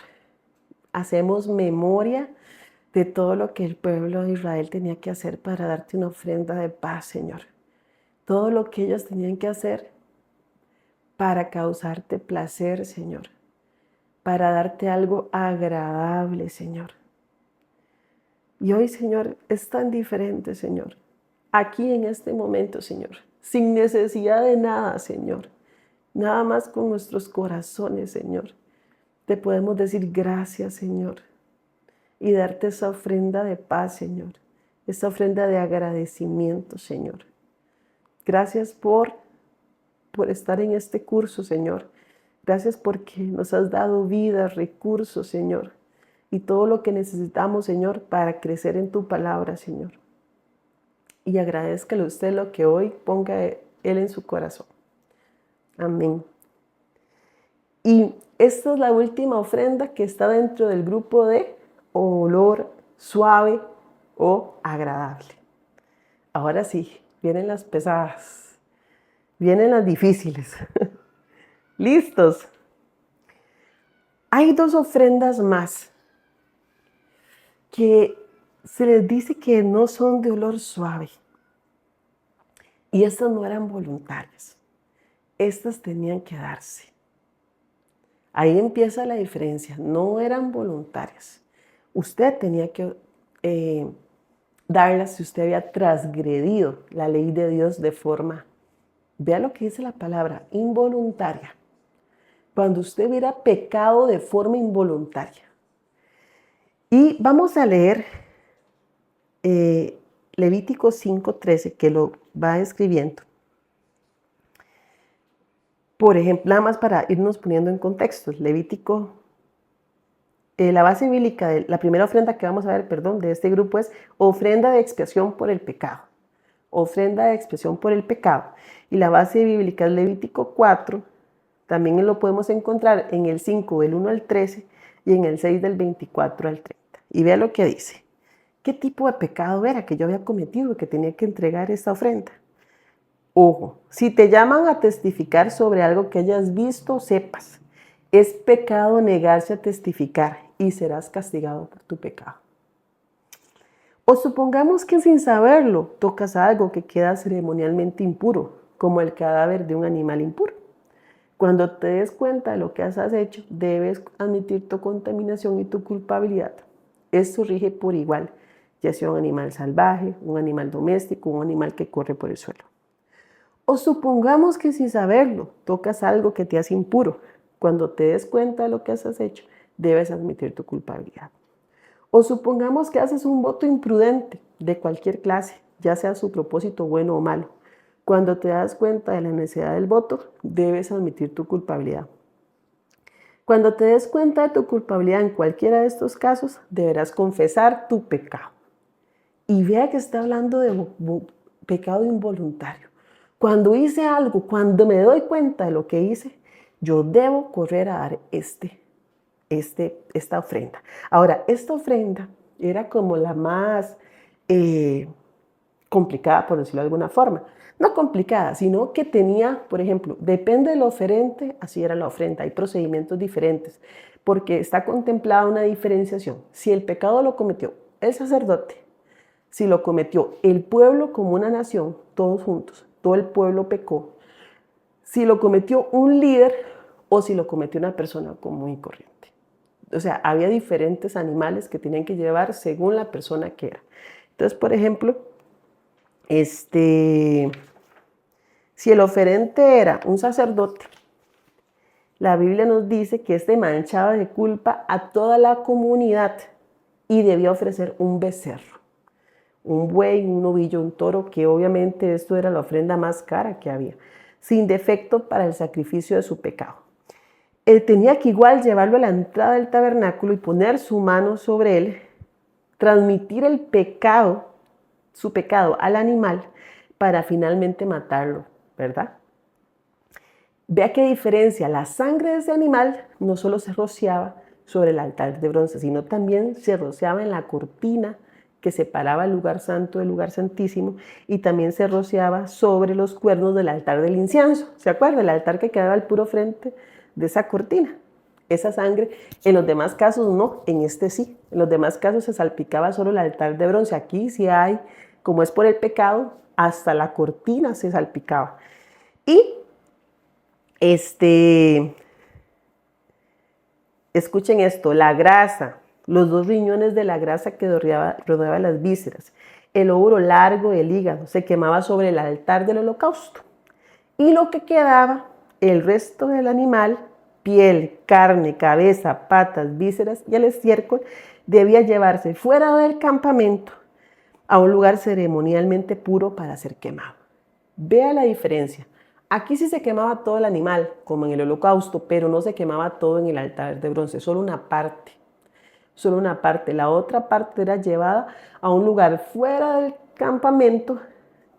hacemos memoria de todo lo que el pueblo de Israel tenía que hacer para darte una ofrenda de paz, Señor. Todo lo que ellos tenían que hacer para causarte placer, Señor. Para darte algo agradable, Señor. Y hoy, Señor, es tan diferente, Señor. Aquí en este momento, Señor, sin necesidad de nada, Señor. Nada más con nuestros corazones, Señor. Te podemos decir gracias, Señor. Y darte esa ofrenda de paz, Señor. Esa ofrenda de agradecimiento, Señor. Gracias por estar en este curso, Señor. Gracias porque nos has dado vida, recursos, Señor. Y todo lo que necesitamos, Señor, para crecer en tu palabra, Señor. Y agradezcale a usted lo que hoy ponga Él en su corazón. Amén. Y esta es la última ofrenda que está dentro del grupo de olor suave o agradable. Ahora sí, vienen las pesadas, vienen las difíciles. ¿Listos? Hay dos ofrendas más que se les dice que no son de olor suave. Y estas no eran voluntarias. Estas tenían que darse. Ahí empieza la diferencia. No eran voluntarias. Usted tenía que darlas si usted había transgredido la ley de Dios de forma, vea lo que dice la palabra, involuntaria. Cuando usted hubiera pecado de forma involuntaria. Y vamos a leer Levítico 5:13, que lo va escribiendo. Por ejemplo, nada más para irnos poniendo en contexto, Levítico, la base bíblica, la primera ofrenda que vamos a ver, de este grupo es ofrenda de expiación por el pecado. Ofrenda de expiación por el pecado. Y la base bíblica es Levítico 4, también lo podemos encontrar en el 5 del 1 al 13 y en el 6 del 24 al 30. Y vea lo que dice. ¿Qué tipo de pecado era que yo había cometido que tenía que entregar esta ofrenda? Ojo, si te llaman a testificar sobre algo que hayas visto, sepas, es pecado negarse a testificar y serás castigado por tu pecado. O supongamos que sin saberlo tocas algo que queda ceremonialmente impuro, como el cadáver de un animal impuro. Cuando te des cuenta de lo que has hecho, debes admitir tu contaminación y tu culpabilidad. Esto rige por igual, ya sea un animal salvaje, un animal doméstico, un animal que corre por el suelo. O supongamos que sin saberlo tocas algo que te hace impuro. Cuando te des cuenta de lo que has hecho, debes admitir tu culpabilidad. O supongamos que haces un voto imprudente de cualquier clase, ya sea su propósito bueno o malo. Cuando te das cuenta de la necesidad del voto, debes admitir tu culpabilidad. Cuando te des cuenta de tu culpabilidad en cualquiera de estos casos, deberás confesar tu pecado. Y vea que está hablando de pecado involuntario. Cuando hice algo, cuando me doy cuenta de lo que hice, yo debo correr a dar esta ofrenda. Ahora, esta ofrenda era como la más complicada, por decirlo de alguna forma. No complicada, sino que tenía, por ejemplo, depende del oferente, así era la ofrenda. Hay procedimientos diferentes, porque está contemplada una diferenciación. Si el pecado lo cometió el sacerdote, si lo cometió el pueblo como una nación, todos juntos, todo el pueblo pecó, si lo cometió un líder o si lo cometió una persona común y corriente. O sea, había diferentes animales que tenían que llevar según la persona que era. Entonces, por ejemplo, si el oferente era un sacerdote, la Biblia nos dice que manchaba de culpa a toda la comunidad y debía ofrecer un becerro, un buey, un novillo, un toro, que obviamente esto era la ofrenda más cara que había, sin defecto para el sacrificio de su pecado. Él tenía que igual llevarlo a la entrada del tabernáculo y poner su mano sobre él, transmitir el pecado, su pecado al animal para finalmente matarlo, ¿verdad? Vea qué diferencia, la sangre de ese animal no solo se rociaba sobre el altar de bronce, sino también se rociaba en la cortina que separaba el lugar santo del lugar santísimo y también se rociaba sobre los cuernos del altar del incienso. ¿Se acuerda? El altar que quedaba al puro frente de esa cortina. Esa sangre, en los demás casos no, en este sí. En los demás casos se salpicaba solo el altar de bronce. Aquí sí hay, como es por el pecado, hasta la cortina se salpicaba. Y escuchen esto, la grasa, los 2 riñones de la grasa que rodeaba las vísceras, el lóbulo largo del hígado se quemaba sobre el altar del holocausto. Y lo que quedaba, el resto del animal, piel, carne, cabeza, patas, vísceras y el estiércol, debía llevarse fuera del campamento a un lugar ceremonialmente puro para ser quemado. Vea la diferencia. Aquí sí se quemaba todo el animal, como en el holocausto, pero no se quemaba todo en el altar de bronce, solo una parte. Solo una parte. La otra parte era llevada a un lugar fuera del campamento,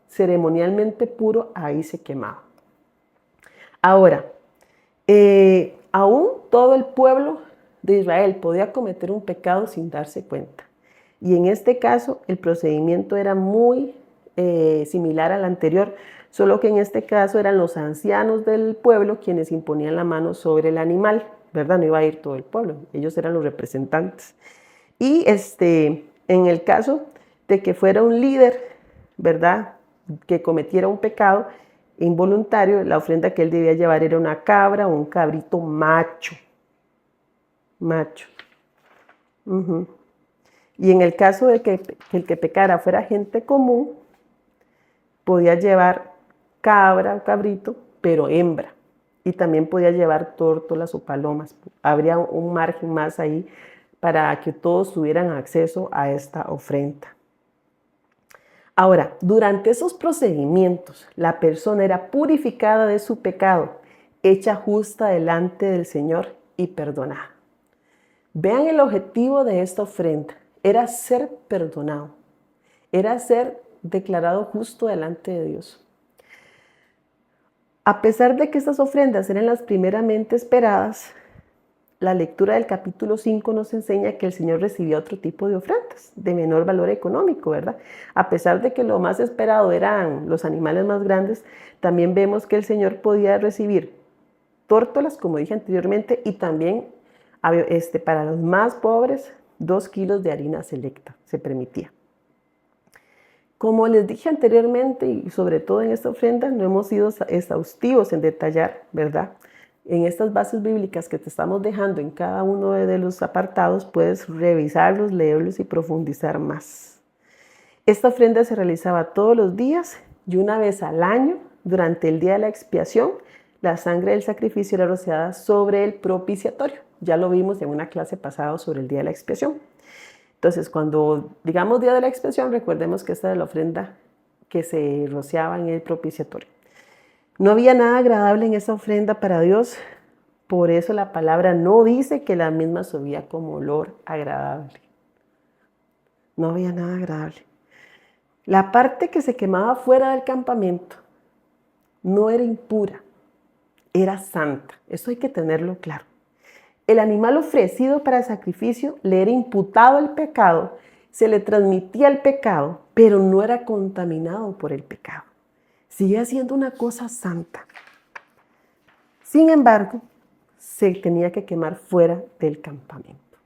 ceremonialmente puro, ahí se quemaba. Ahora, aún todo el pueblo de Israel podía cometer un pecado sin darse cuenta. Y en este caso, el procedimiento era muy similar al anterior, solo que en este caso eran los ancianos del pueblo quienes imponían la mano sobre el animal, ¿verdad? No iba a ir todo el pueblo, ellos eran los representantes. Y en el caso de que fuera un líder, ¿verdad?, que cometiera un pecado involuntario, la ofrenda que él debía llevar era una cabra o un cabrito macho, macho. Ujú. Y en el caso de que el que pecara fuera gente común, podía llevar cabra o cabrito, pero hembra. Y también podía llevar tórtolas o palomas. Habría un margen más ahí para que todos tuvieran acceso a esta ofrenda. Ahora, durante esos procedimientos, la persona era purificada de su pecado, hecha justa delante del Señor y perdonada. Vean el objetivo de esta ofrenda. Era ser perdonado. Era ser declarado justo delante de Dios. A pesar de que estas ofrendas eran las primeramente esperadas, la lectura del capítulo 5 nos enseña que el Señor recibía otro tipo de ofrendas, de menor valor económico, ¿verdad? A pesar de que lo más esperado eran los animales más grandes, también vemos que el Señor podía recibir tórtolas, como dije anteriormente, y también para los más pobres, 2 kilos de harina selecta se permitía. Como les dije anteriormente, y sobre todo en esta ofrenda, no hemos sido exhaustivos en detallar, ¿verdad? En estas bases bíblicas que te estamos dejando en cada uno de los apartados, puedes revisarlos, leerlos y profundizar más. Esta ofrenda se realizaba todos los días y una vez al año, durante el día de la expiación, la sangre del sacrificio era rociada sobre el propiciatorio. Ya lo vimos en una clase pasada sobre el día de la expiación. Entonces, cuando digamos día de la expiación, recordemos que esta era la ofrenda que se rociaba en el propiciatorio. No había nada agradable en esa ofrenda para Dios, por eso la palabra no dice que la misma subía como olor agradable. No había nada agradable. La parte que se quemaba fuera del campamento no era impura, era santa. Eso hay que tenerlo claro. El animal ofrecido para el sacrificio le era imputado el pecado, se le transmitía el pecado, pero no era contaminado por el pecado. Sigue siendo una cosa santa. Sin embargo, se tenía que quemar fuera del campamento.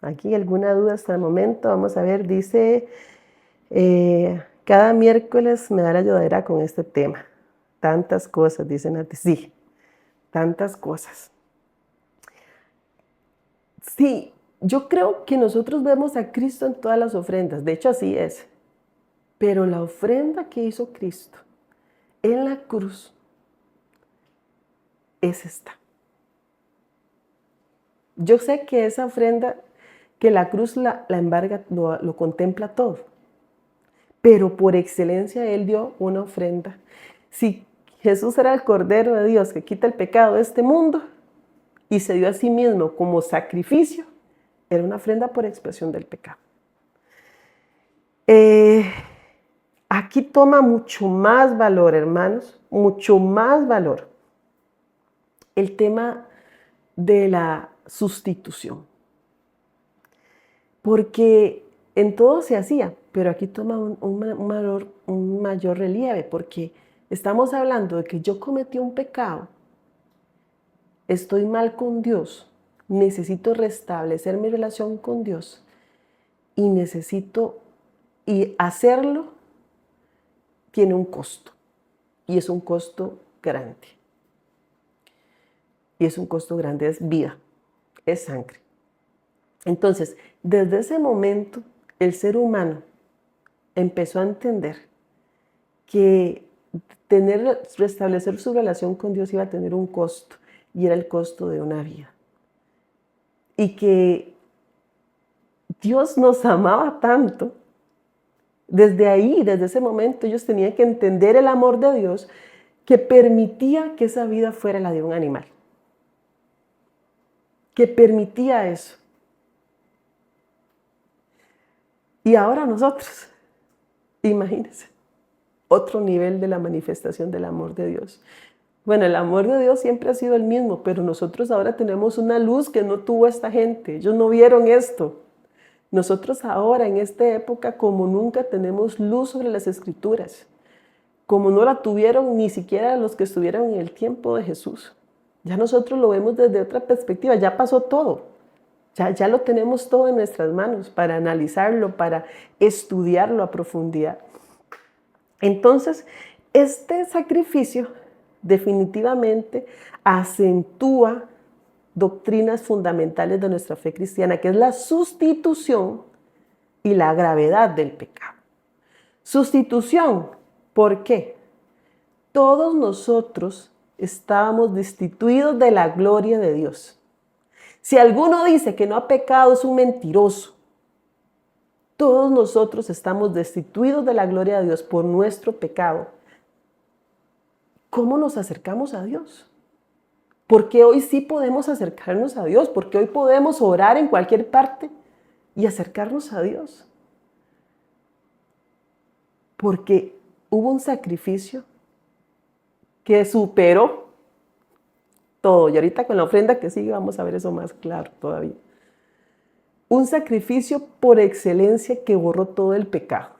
¿Aquí alguna duda hasta el momento? Vamos a ver, dice, cada miércoles me da la ayudadera con este tema. Tantas cosas, dicen antes. Sí, tantas cosas. Sí, yo creo que nosotros vemos a Cristo en todas las ofrendas, de hecho así es, pero la ofrenda que hizo Cristo en la cruz es esta. Yo sé que esa ofrenda, que la cruz la embarga, lo contempla todo, pero por excelencia Él dio una ofrenda. Si Jesús era el Cordero de Dios que quita el pecado de este mundo y se dio a sí mismo como sacrificio, era una ofrenda por expiación del pecado. Aquí toma mucho más valor, hermanos, mucho más valor el tema de la sustitución. Porque en todo se hacía, pero aquí toma un mayor relieve, porque estamos hablando de que yo cometí un pecado, estoy mal con Dios, necesito restablecer mi relación con Dios y hacerlo tiene un costo, y es un costo grande. Y es un costo grande, es vida, es sangre. Entonces, desde ese momento, el ser humano empezó a entender que restablecer su relación con Dios iba a tener un costo, y era el costo de una vida. Y que Dios nos amaba tanto, desde ahí, desde ese momento, ellos tenían que entender el amor de Dios que permitía que esa vida fuera la de un animal. Que permitía eso. Y ahora nosotros, imagínense, otro nivel de la manifestación del amor de Dios. Bueno, el amor de Dios siempre ha sido el mismo, pero nosotros ahora tenemos una luz que no tuvo esta gente. Ellos no vieron esto. Nosotros ahora, en esta época, como nunca, tenemos luz sobre las Escrituras, como no la tuvieron ni siquiera los que estuvieron en el tiempo de Jesús. Ya nosotros lo vemos desde otra perspectiva, ya pasó todo. Ya lo tenemos todo en nuestras manos para analizarlo, para estudiarlo a profundidad. Entonces, este sacrificio definitivamente acentúa doctrinas fundamentales de nuestra fe cristiana, que es la sustitución y la gravedad del pecado. Sustitución, ¿por qué? Todos nosotros estábamos destituidos de la gloria de Dios. Si alguno dice que no ha pecado, es un mentiroso. Todos nosotros estamos destituidos de la gloria de Dios por nuestro pecado. ¿Cómo nos acercamos a Dios? Porque hoy sí podemos acercarnos a Dios, porque hoy podemos orar en cualquier parte y acercarnos a Dios. Porque hubo un sacrificio que superó todo. Y ahorita con la ofrenda que sigue vamos a ver eso más claro todavía. Un sacrificio por excelencia que borró todo el pecado.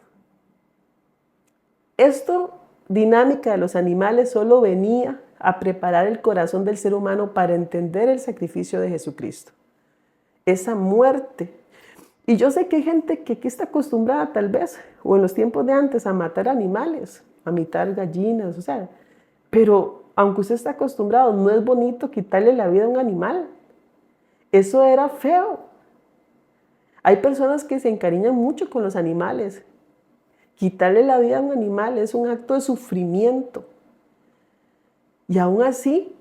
Esto, dinámica de los animales, solo venía a preparar el corazón del ser humano para entender el sacrificio de Jesucristo. Esa muerte. Y yo sé que hay gente que aquí está acostumbrada tal vez, o en los tiempos de antes, a matar animales, a matar gallinas, o sea, pero aunque usted está acostumbrado, no es bonito quitarle la vida a un animal. Eso era feo. Hay personas que se encariñan mucho con los animales. Quitarle la vida a un animal es un acto de sufrimiento. Y aún así,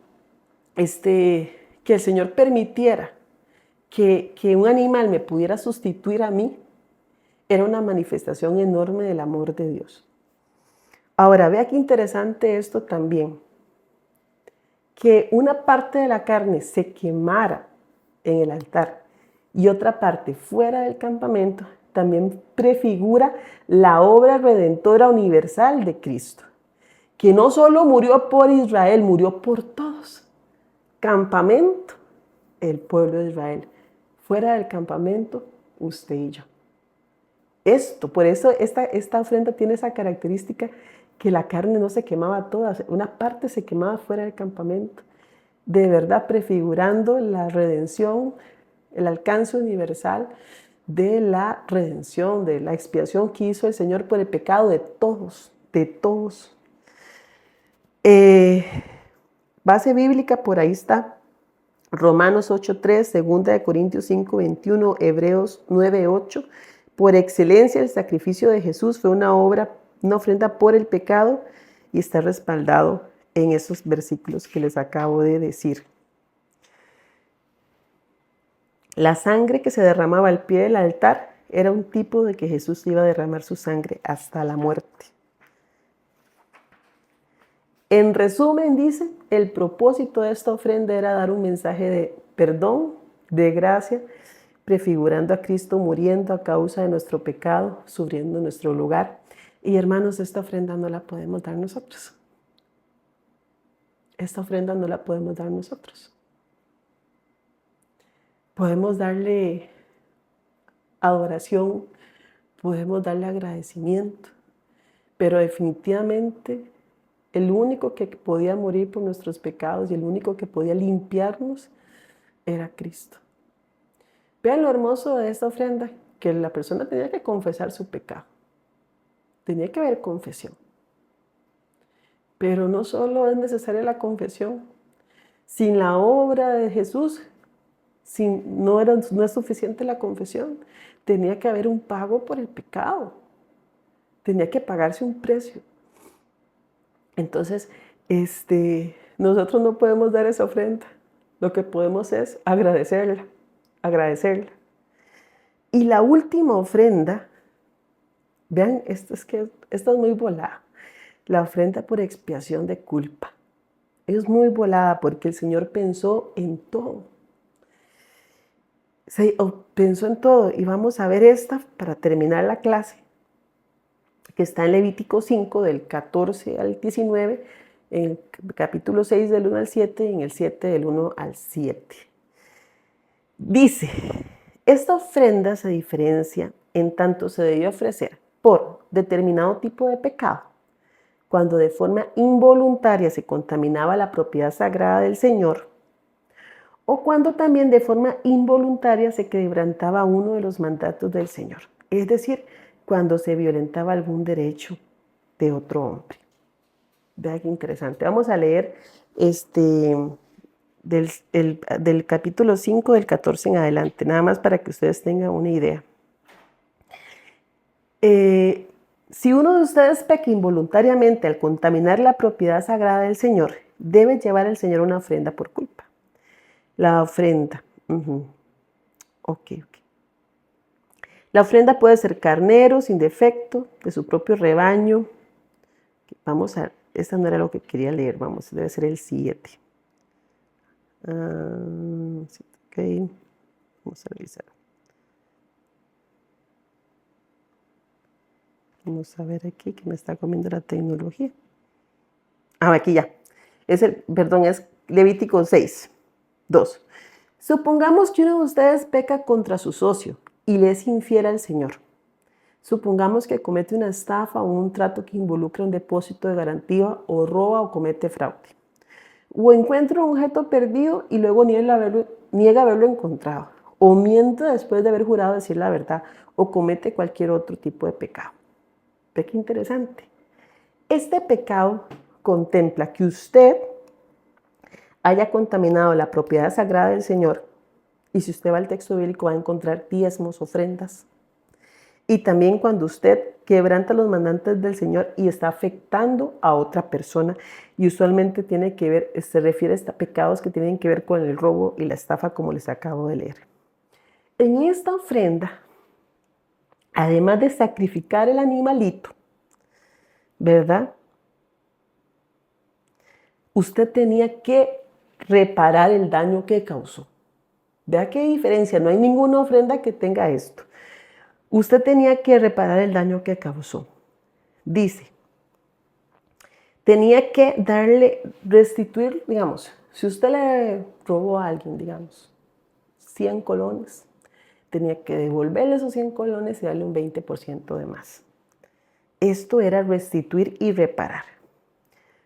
que el Señor permitiera que un animal me pudiera sustituir a mí, era una manifestación enorme del amor de Dios. Ahora, vea qué interesante esto también. Que una parte de la carne se quemara en el altar y otra parte fuera del campamento también prefigura la obra redentora universal de Cristo, que no solo murió por Israel, murió por todos. Campamento, el pueblo de Israel. Fuera del campamento, usted y yo. Por eso esta ofrenda tiene esa característica que la carne no se quemaba toda, una parte se quemaba fuera del campamento, de verdad prefigurando la redención, el alcance universal de la redención, de la expiación que hizo el Señor por el pecado de todos, de todos. Base bíblica, por ahí está. Romanos 8:3, 2 Corintios 5:21, Hebreos 9:8. Por excelencia, el sacrificio de Jesús fue una ofrenda por el pecado y está respaldado en esos versículos que les acabo de decir. La sangre que se derramaba al pie del altar era un tipo de que Jesús iba a derramar su sangre hasta la muerte. En resumen, dice, el propósito de esta ofrenda era dar un mensaje de perdón, de gracia, prefigurando a Cristo muriendo a causa de nuestro pecado, sufriendo en nuestro lugar. Y hermanos, esta ofrenda no la podemos dar nosotros. Esta ofrenda no la podemos dar nosotros. Podemos darle adoración, podemos darle agradecimiento, pero definitivamente el único que podía morir por nuestros pecados y el único que podía limpiarnos era Cristo. Vean lo hermoso de esta ofrenda, que la persona tenía que confesar su pecado. Tenía que haber confesión. Pero no solo es necesaria la confesión. Sin la obra de Jesús, no es suficiente la confesión. Tenía que haber un pago por el pecado. Tenía que pagarse un precio. Entonces, nosotros no podemos dar esa ofrenda. Lo que podemos es agradecerla. Y la última ofrenda, vean, esta es muy volada. La ofrenda por expiación de culpa. Es muy volada porque el Señor pensó en todo. Pensó en todo. Y vamos a ver esta para terminar la clase, que está en Levítico 5, del 14 al 19, en el capítulo 6 del 1 al 7 y en el 7 del 1 al 7. Dice, esta ofrenda se diferencia en tanto se debe ofrecer por determinado tipo de pecado, cuando de forma involuntaria se contaminaba la propiedad sagrada del Señor, o cuando también de forma involuntaria se quebrantaba uno de los mandatos del Señor, es decir, cuando se violentaba algún derecho de otro hombre. Vean qué interesante. Vamos a leer del capítulo 5, del 14 en adelante, nada más para que ustedes tengan una idea. Si uno de ustedes peca involuntariamente al contaminar la propiedad sagrada del Señor, debe llevar al Señor una ofrenda por culpa. La ofrenda. Ok. La ofrenda puede ser carnero, sin defecto, de su propio rebaño. Vamos a, esta no era lo que quería leer, debe ser el 7. Ok, vamos a revisar. Vamos a ver aquí que me está comiendo la tecnología. Aquí ya. Es Levítico 6, 2. Supongamos que uno de ustedes peca contra su socio y le es infiel al Señor. Supongamos que comete una estafa o un trato que involucra un depósito de garantía o roba o comete fraude. O encuentra un objeto perdido y luego niega haberlo encontrado. O miente después de haber jurado decir la verdad o comete cualquier otro tipo de pecado. Ve qué interesante. Este pecado contempla que usted haya contaminado la propiedad sagrada del Señor. Y si usted va al texto bíblico va a encontrar diezmos, ofrendas. Y también cuando usted quebranta los mandatos del Señor y está afectando a otra persona. Y usualmente se refiere a pecados que tienen que ver con el robo y la estafa, como les acabo de leer. En esta ofrenda, además de sacrificar el animalito, ¿verdad? Usted tenía que reparar el daño que causó. Vea qué diferencia, no hay ninguna ofrenda que tenga esto. Usted tenía que reparar el daño que causó. Dice, tenía que restituir, digamos, si usted le robó a alguien, digamos, 100 colones, tenía que devolverle esos 100 colones y darle un 20% de más. Esto era restituir y reparar.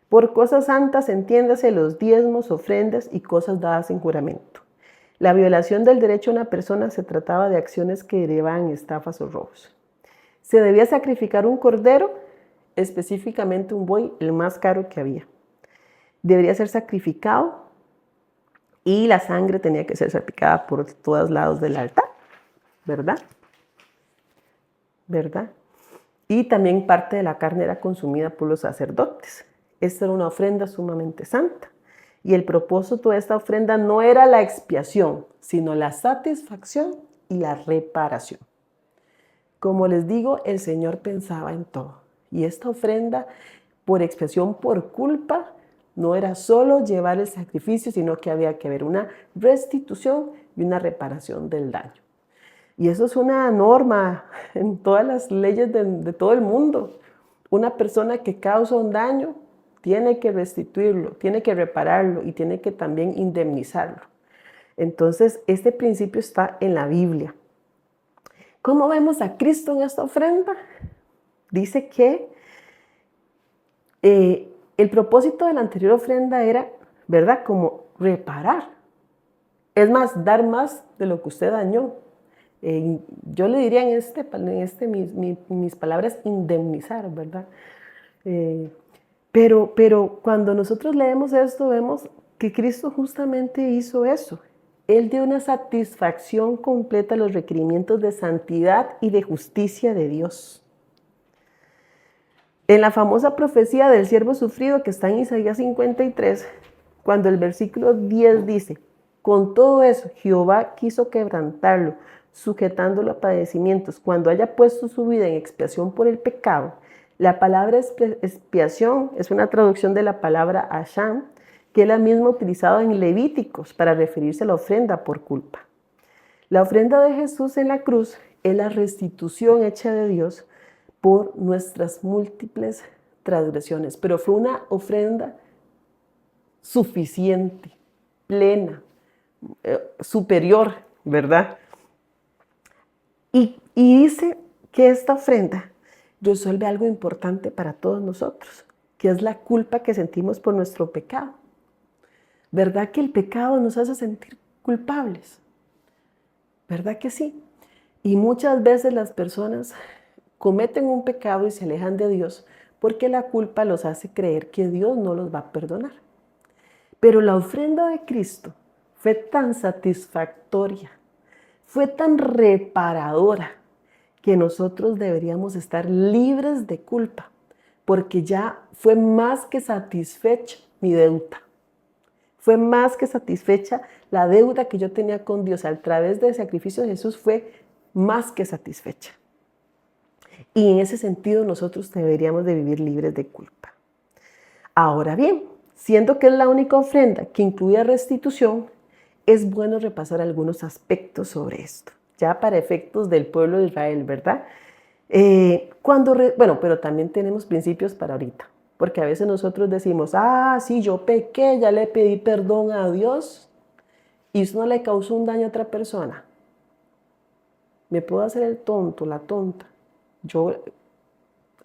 Por cosas santas, entiéndase los diezmos, ofrendas y cosas dadas en juramento. La violación del derecho a una persona se trataba de acciones que derivaban en estafas o robos. Se debía sacrificar un cordero, específicamente un buey, el más caro que había. Debería ser sacrificado y la sangre tenía que ser salpicada por todos lados del altar, ¿verdad? Y también parte de la carne era consumida por los sacerdotes. Esta era una ofrenda sumamente santa. Y el propósito de esta ofrenda no era la expiación, sino la satisfacción y la reparación. Como les digo, el Señor pensaba en todo. Y esta ofrenda por expiación, por culpa, no era solo llevar el sacrificio, sino que había que haber una restitución y una reparación del daño. Y eso es una norma en todas las leyes de todo el mundo. Una persona que causa un daño tiene que restituirlo, tiene que repararlo y tiene que también indemnizarlo. Entonces, este principio está en la Biblia. ¿Cómo vemos a Cristo en esta ofrenda? Dice que el propósito de la anterior ofrenda era, ¿verdad?, como reparar. Es más, dar más de lo que usted dañó. Yo le diría mis palabras, indemnizar, ¿verdad? Pero cuando nosotros leemos esto, vemos que Cristo justamente hizo eso. Él dio una satisfacción completa a los requerimientos de santidad y de justicia de Dios. En la famosa profecía del siervo sufrido que está en Isaías 53, cuando el versículo 10 dice, con todo eso Jehová quiso quebrantarlo, sujetándolo a padecimientos, cuando haya puesto su vida en expiación por el pecado. La palabra expiación es una traducción de la palabra asham, que es la misma utilizada en Levíticos para referirse a la ofrenda por culpa. La ofrenda de Jesús en la cruz es la restitución hecha de Dios por nuestras múltiples transgresiones, pero fue una ofrenda suficiente, plena, superior, ¿verdad? Y dice que esta ofrenda resuelve algo importante para todos nosotros, que es la culpa que sentimos por nuestro pecado. ¿Verdad que el pecado nos hace sentir culpables? ¿Verdad que sí? Y muchas veces las personas cometen un pecado y se alejan de Dios porque la culpa los hace creer que Dios no los va a perdonar. Pero la ofrenda de Cristo fue tan satisfactoria, fue tan reparadora, que nosotros deberíamos estar libres de culpa, porque ya fue más que satisfecha mi deuda. Fue más que satisfecha la deuda que yo tenía con Dios a través del sacrificio de Jesús, fue más que satisfecha. Y en ese sentido nosotros deberíamos de vivir libres de culpa. Ahora bien, siendo que es la única ofrenda que incluye restitución, es bueno repasar algunos aspectos sobre esto, ya para efectos del pueblo de Israel, ¿verdad? Bueno, pero también tenemos principios para ahorita, porque a veces nosotros decimos, sí, yo pequé, ya le pedí perdón a Dios y eso no le causó un daño a otra persona. Me puedo hacer el tonto, la tonta.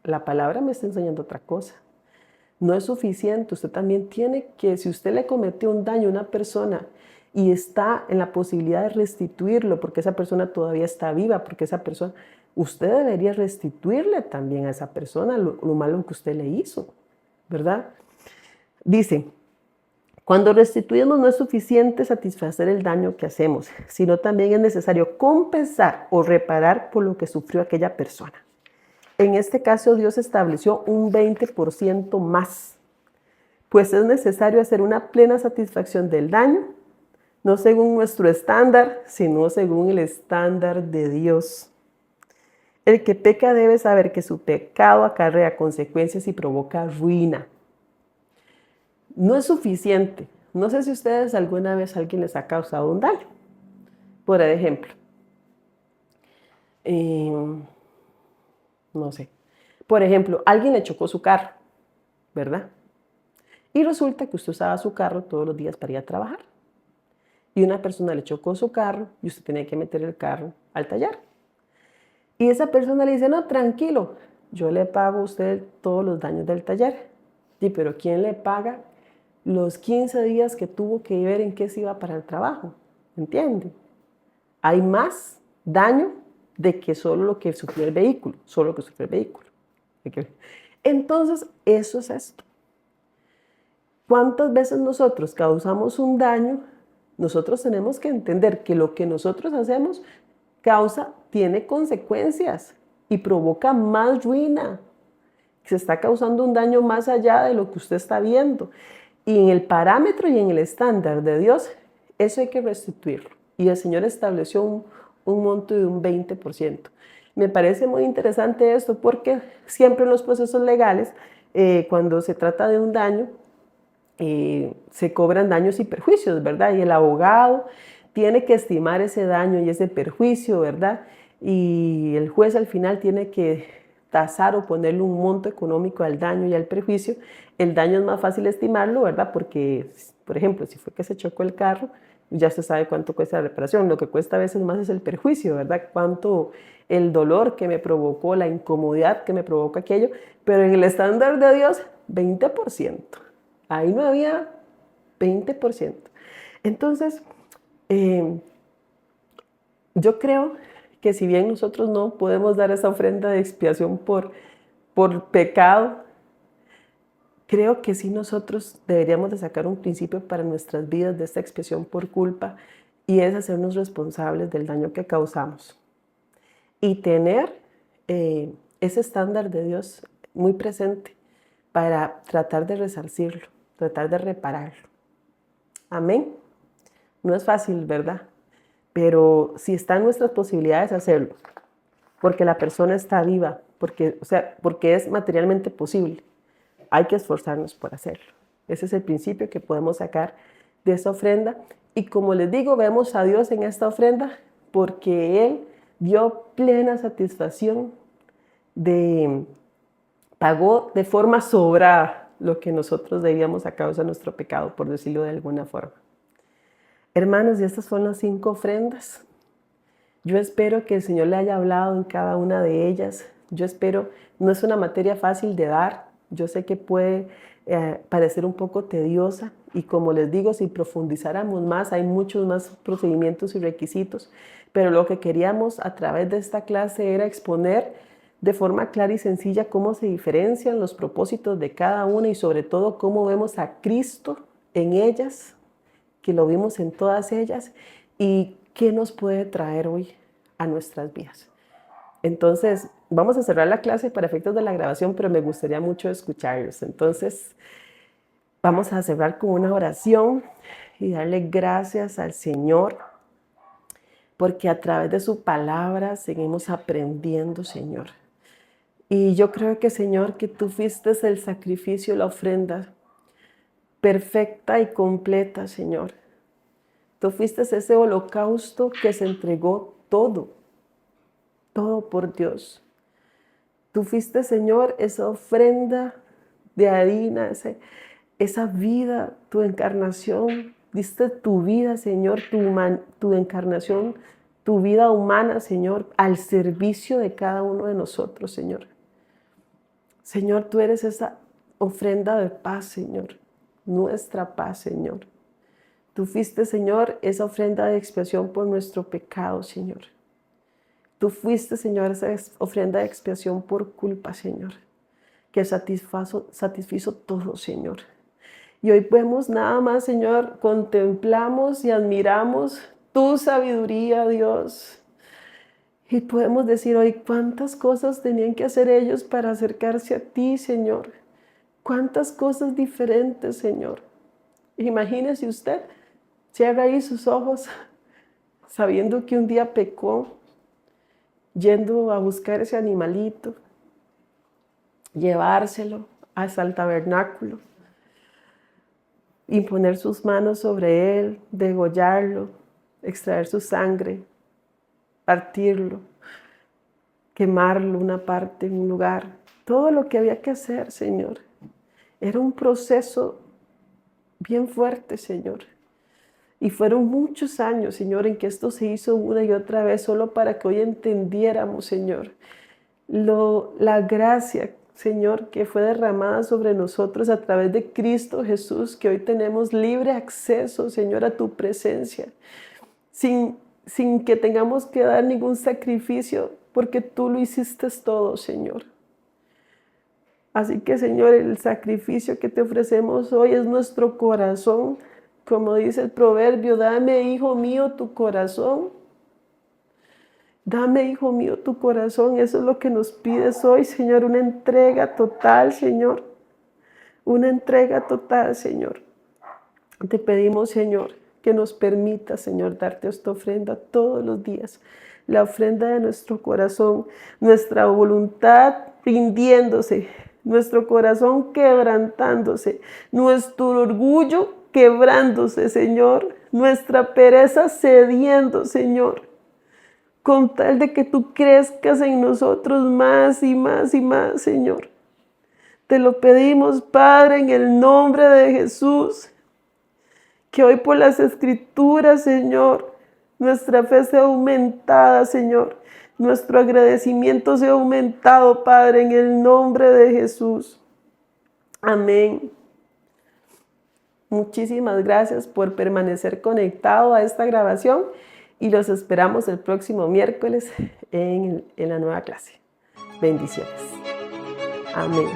La palabra me está enseñando otra cosa. No es suficiente, usted también tiene que, si usted le cometió un daño a una persona y está en la posibilidad de restituirlo, porque esa persona todavía está viva, porque esa persona, usted debería restituirle también a esa persona lo malo que usted le hizo, ¿verdad? Dice, cuando restituimos no es suficiente satisfacer el daño que hacemos, sino también es necesario compensar o reparar por lo que sufrió aquella persona. En este caso, Dios estableció un 20% más, pues es necesario hacer una plena satisfacción del daño, no según nuestro estándar, sino según el estándar de Dios. El que peca debe saber que su pecado acarrea consecuencias y provoca ruina. No es suficiente. No sé si ustedes alguna vez a alguien les ha causado un daño. Por ejemplo, no sé. Por ejemplo, alguien le chocó su carro, ¿verdad? Y resulta que usted usaba su carro todos los días para ir a trabajar. Y una persona le chocó su carro y usted tenía que meter el carro al taller. Y esa persona le dice, no, tranquilo, yo le pago a usted todos los daños del taller. Sí, pero ¿quién le paga los 15 días que tuvo que ver en qué se iba para el trabajo? ¿Entiende? Hay más daño de que solo lo que sufrió el vehículo, solo lo que sufrió el vehículo. Entonces, eso es esto. ¿Cuántas veces nosotros causamos un daño? Nosotros tenemos que entender que lo que nosotros hacemos tiene consecuencias y provoca más ruina. Se está causando un daño más allá de lo que usted está viendo. Y en el parámetro y en el estándar de Dios, eso hay que restituirlo. Y el Señor estableció un monto de un 20%. Me parece muy interesante esto porque siempre en los procesos legales, cuando se trata de un daño, se cobran daños y perjuicios, ¿verdad? Y el abogado tiene que estimar ese daño y ese perjuicio, ¿verdad? Y el juez al final tiene que tasar o ponerle un monto económico al daño y al perjuicio. El daño es más fácil estimarlo, ¿verdad? Porque, por ejemplo, si fue que se chocó el carro, ya se sabe cuánto cuesta la reparación. Lo que cuesta a veces más es el perjuicio, ¿verdad? Cuánto el dolor que me provocó, la incomodidad que me provoca aquello. Pero en el estándar de Dios, 20%. Ahí no había 20%. Entonces, yo creo que si bien nosotros no podemos dar esa ofrenda de expiación por pecado, creo que sí nosotros deberíamos de sacar un principio para nuestras vidas de esta expiación por culpa, y es hacernos responsables del daño que causamos y tener ese estándar de Dios muy presente para tratar de resarcirlo, tratar de repararlo. Amén. No es fácil, ¿verdad? Pero si están nuestras posibilidades hacerlo, porque la persona está viva, porque es materialmente posible, hay que esforzarnos por hacerlo. Ese es el principio que podemos sacar de esa ofrenda. Y como les digo, vemos a Dios en esta ofrenda porque Él dio plena satisfacción, pagó de forma sobrada lo que nosotros debíamos a causa de nuestro pecado, por decirlo de alguna forma. Hermanos, y estas son las 5 ofrendas. Yo espero que el Señor le haya hablado en cada una de ellas. Yo espero, no es una materia fácil de dar. Yo sé que puede parecer un poco tediosa y como les digo, si profundizáramos más, hay muchos más procedimientos y requisitos, pero lo que queríamos a través de esta clase era exponer de forma clara y sencilla cómo se diferencian los propósitos de cada una y sobre todo cómo vemos a Cristo en ellas, que lo vimos en todas ellas y qué nos puede traer hoy a nuestras vidas. Entonces, vamos a cerrar la clase para efectos de la grabación, pero me gustaría mucho escucharlos. Entonces, vamos a cerrar con una oración y darle gracias al Señor, porque a través de su palabra seguimos aprendiendo, Señor. Y yo creo que, Señor, que tú fuiste el sacrificio, la ofrenda perfecta y completa, Señor. Tú fuiste ese holocausto que se entregó todo por Dios. Tú fuiste, Señor, esa ofrenda de harina, esa vida, tu encarnación. Diste tu vida, Señor, tu encarnación, tu vida humana, Señor, al servicio de cada uno de nosotros, Señor. Señor, tú eres esa ofrenda de paz, Señor, nuestra paz, Señor. Tú fuiste, Señor, esa ofrenda de expiación por nuestro pecado, Señor. Tú fuiste, Señor, esa ofrenda de expiación por culpa, Señor, que satisfizo todo, Señor. Y hoy podemos nada más, Señor, contemplamos y admiramos tu sabiduría, Dios. Y podemos decir hoy cuántas cosas tenían que hacer ellos para acercarse a ti, Señor. Cuántas cosas diferentes, Señor. Imagínese usted, cierra ahí sus ojos, sabiendo que un día pecó, yendo a buscar ese animalito, llevárselo hasta el tabernáculo, imponer sus manos sobre él, degollarlo, extraer su sangre, partirlo, quemarlo una parte en un lugar. Todo lo que había que hacer, Señor. Era un proceso bien fuerte, Señor. Y fueron muchos años, Señor, en que esto se hizo una y otra vez solo para que hoy entendiéramos, Señor, la gracia, Señor, que fue derramada sobre nosotros a través de Cristo Jesús, que hoy tenemos libre acceso, Señor, a tu presencia, sin que tengamos que dar ningún sacrificio, porque tú lo hiciste todo, Señor. Así que, Señor, el sacrificio que te ofrecemos hoy es nuestro corazón. Como dice el proverbio, dame, hijo mío, tu corazón. Dame, hijo mío, tu corazón. Eso es lo que nos pides hoy, Señor. Una entrega total, Señor. Una entrega total, Señor. Te pedimos, Señor, que nos permita, Señor, darte esta ofrenda todos los días. La ofrenda de nuestro corazón, nuestra voluntad rindiéndose, nuestro corazón quebrantándose, nuestro orgullo quebrándose, Señor, nuestra pereza cediendo, Señor, con tal de que tú crezcas en nosotros más y más y más, Señor. Te lo pedimos, Padre, en el nombre de Jesús, que hoy por las Escrituras, Señor, nuestra fe sea aumentada, Señor. Nuestro agradecimiento sea aumentado, Padre, en el nombre de Jesús. Amén. Muchísimas gracias por permanecer conectado a esta grabación y los esperamos el próximo miércoles en la nueva clase. Bendiciones. Amén.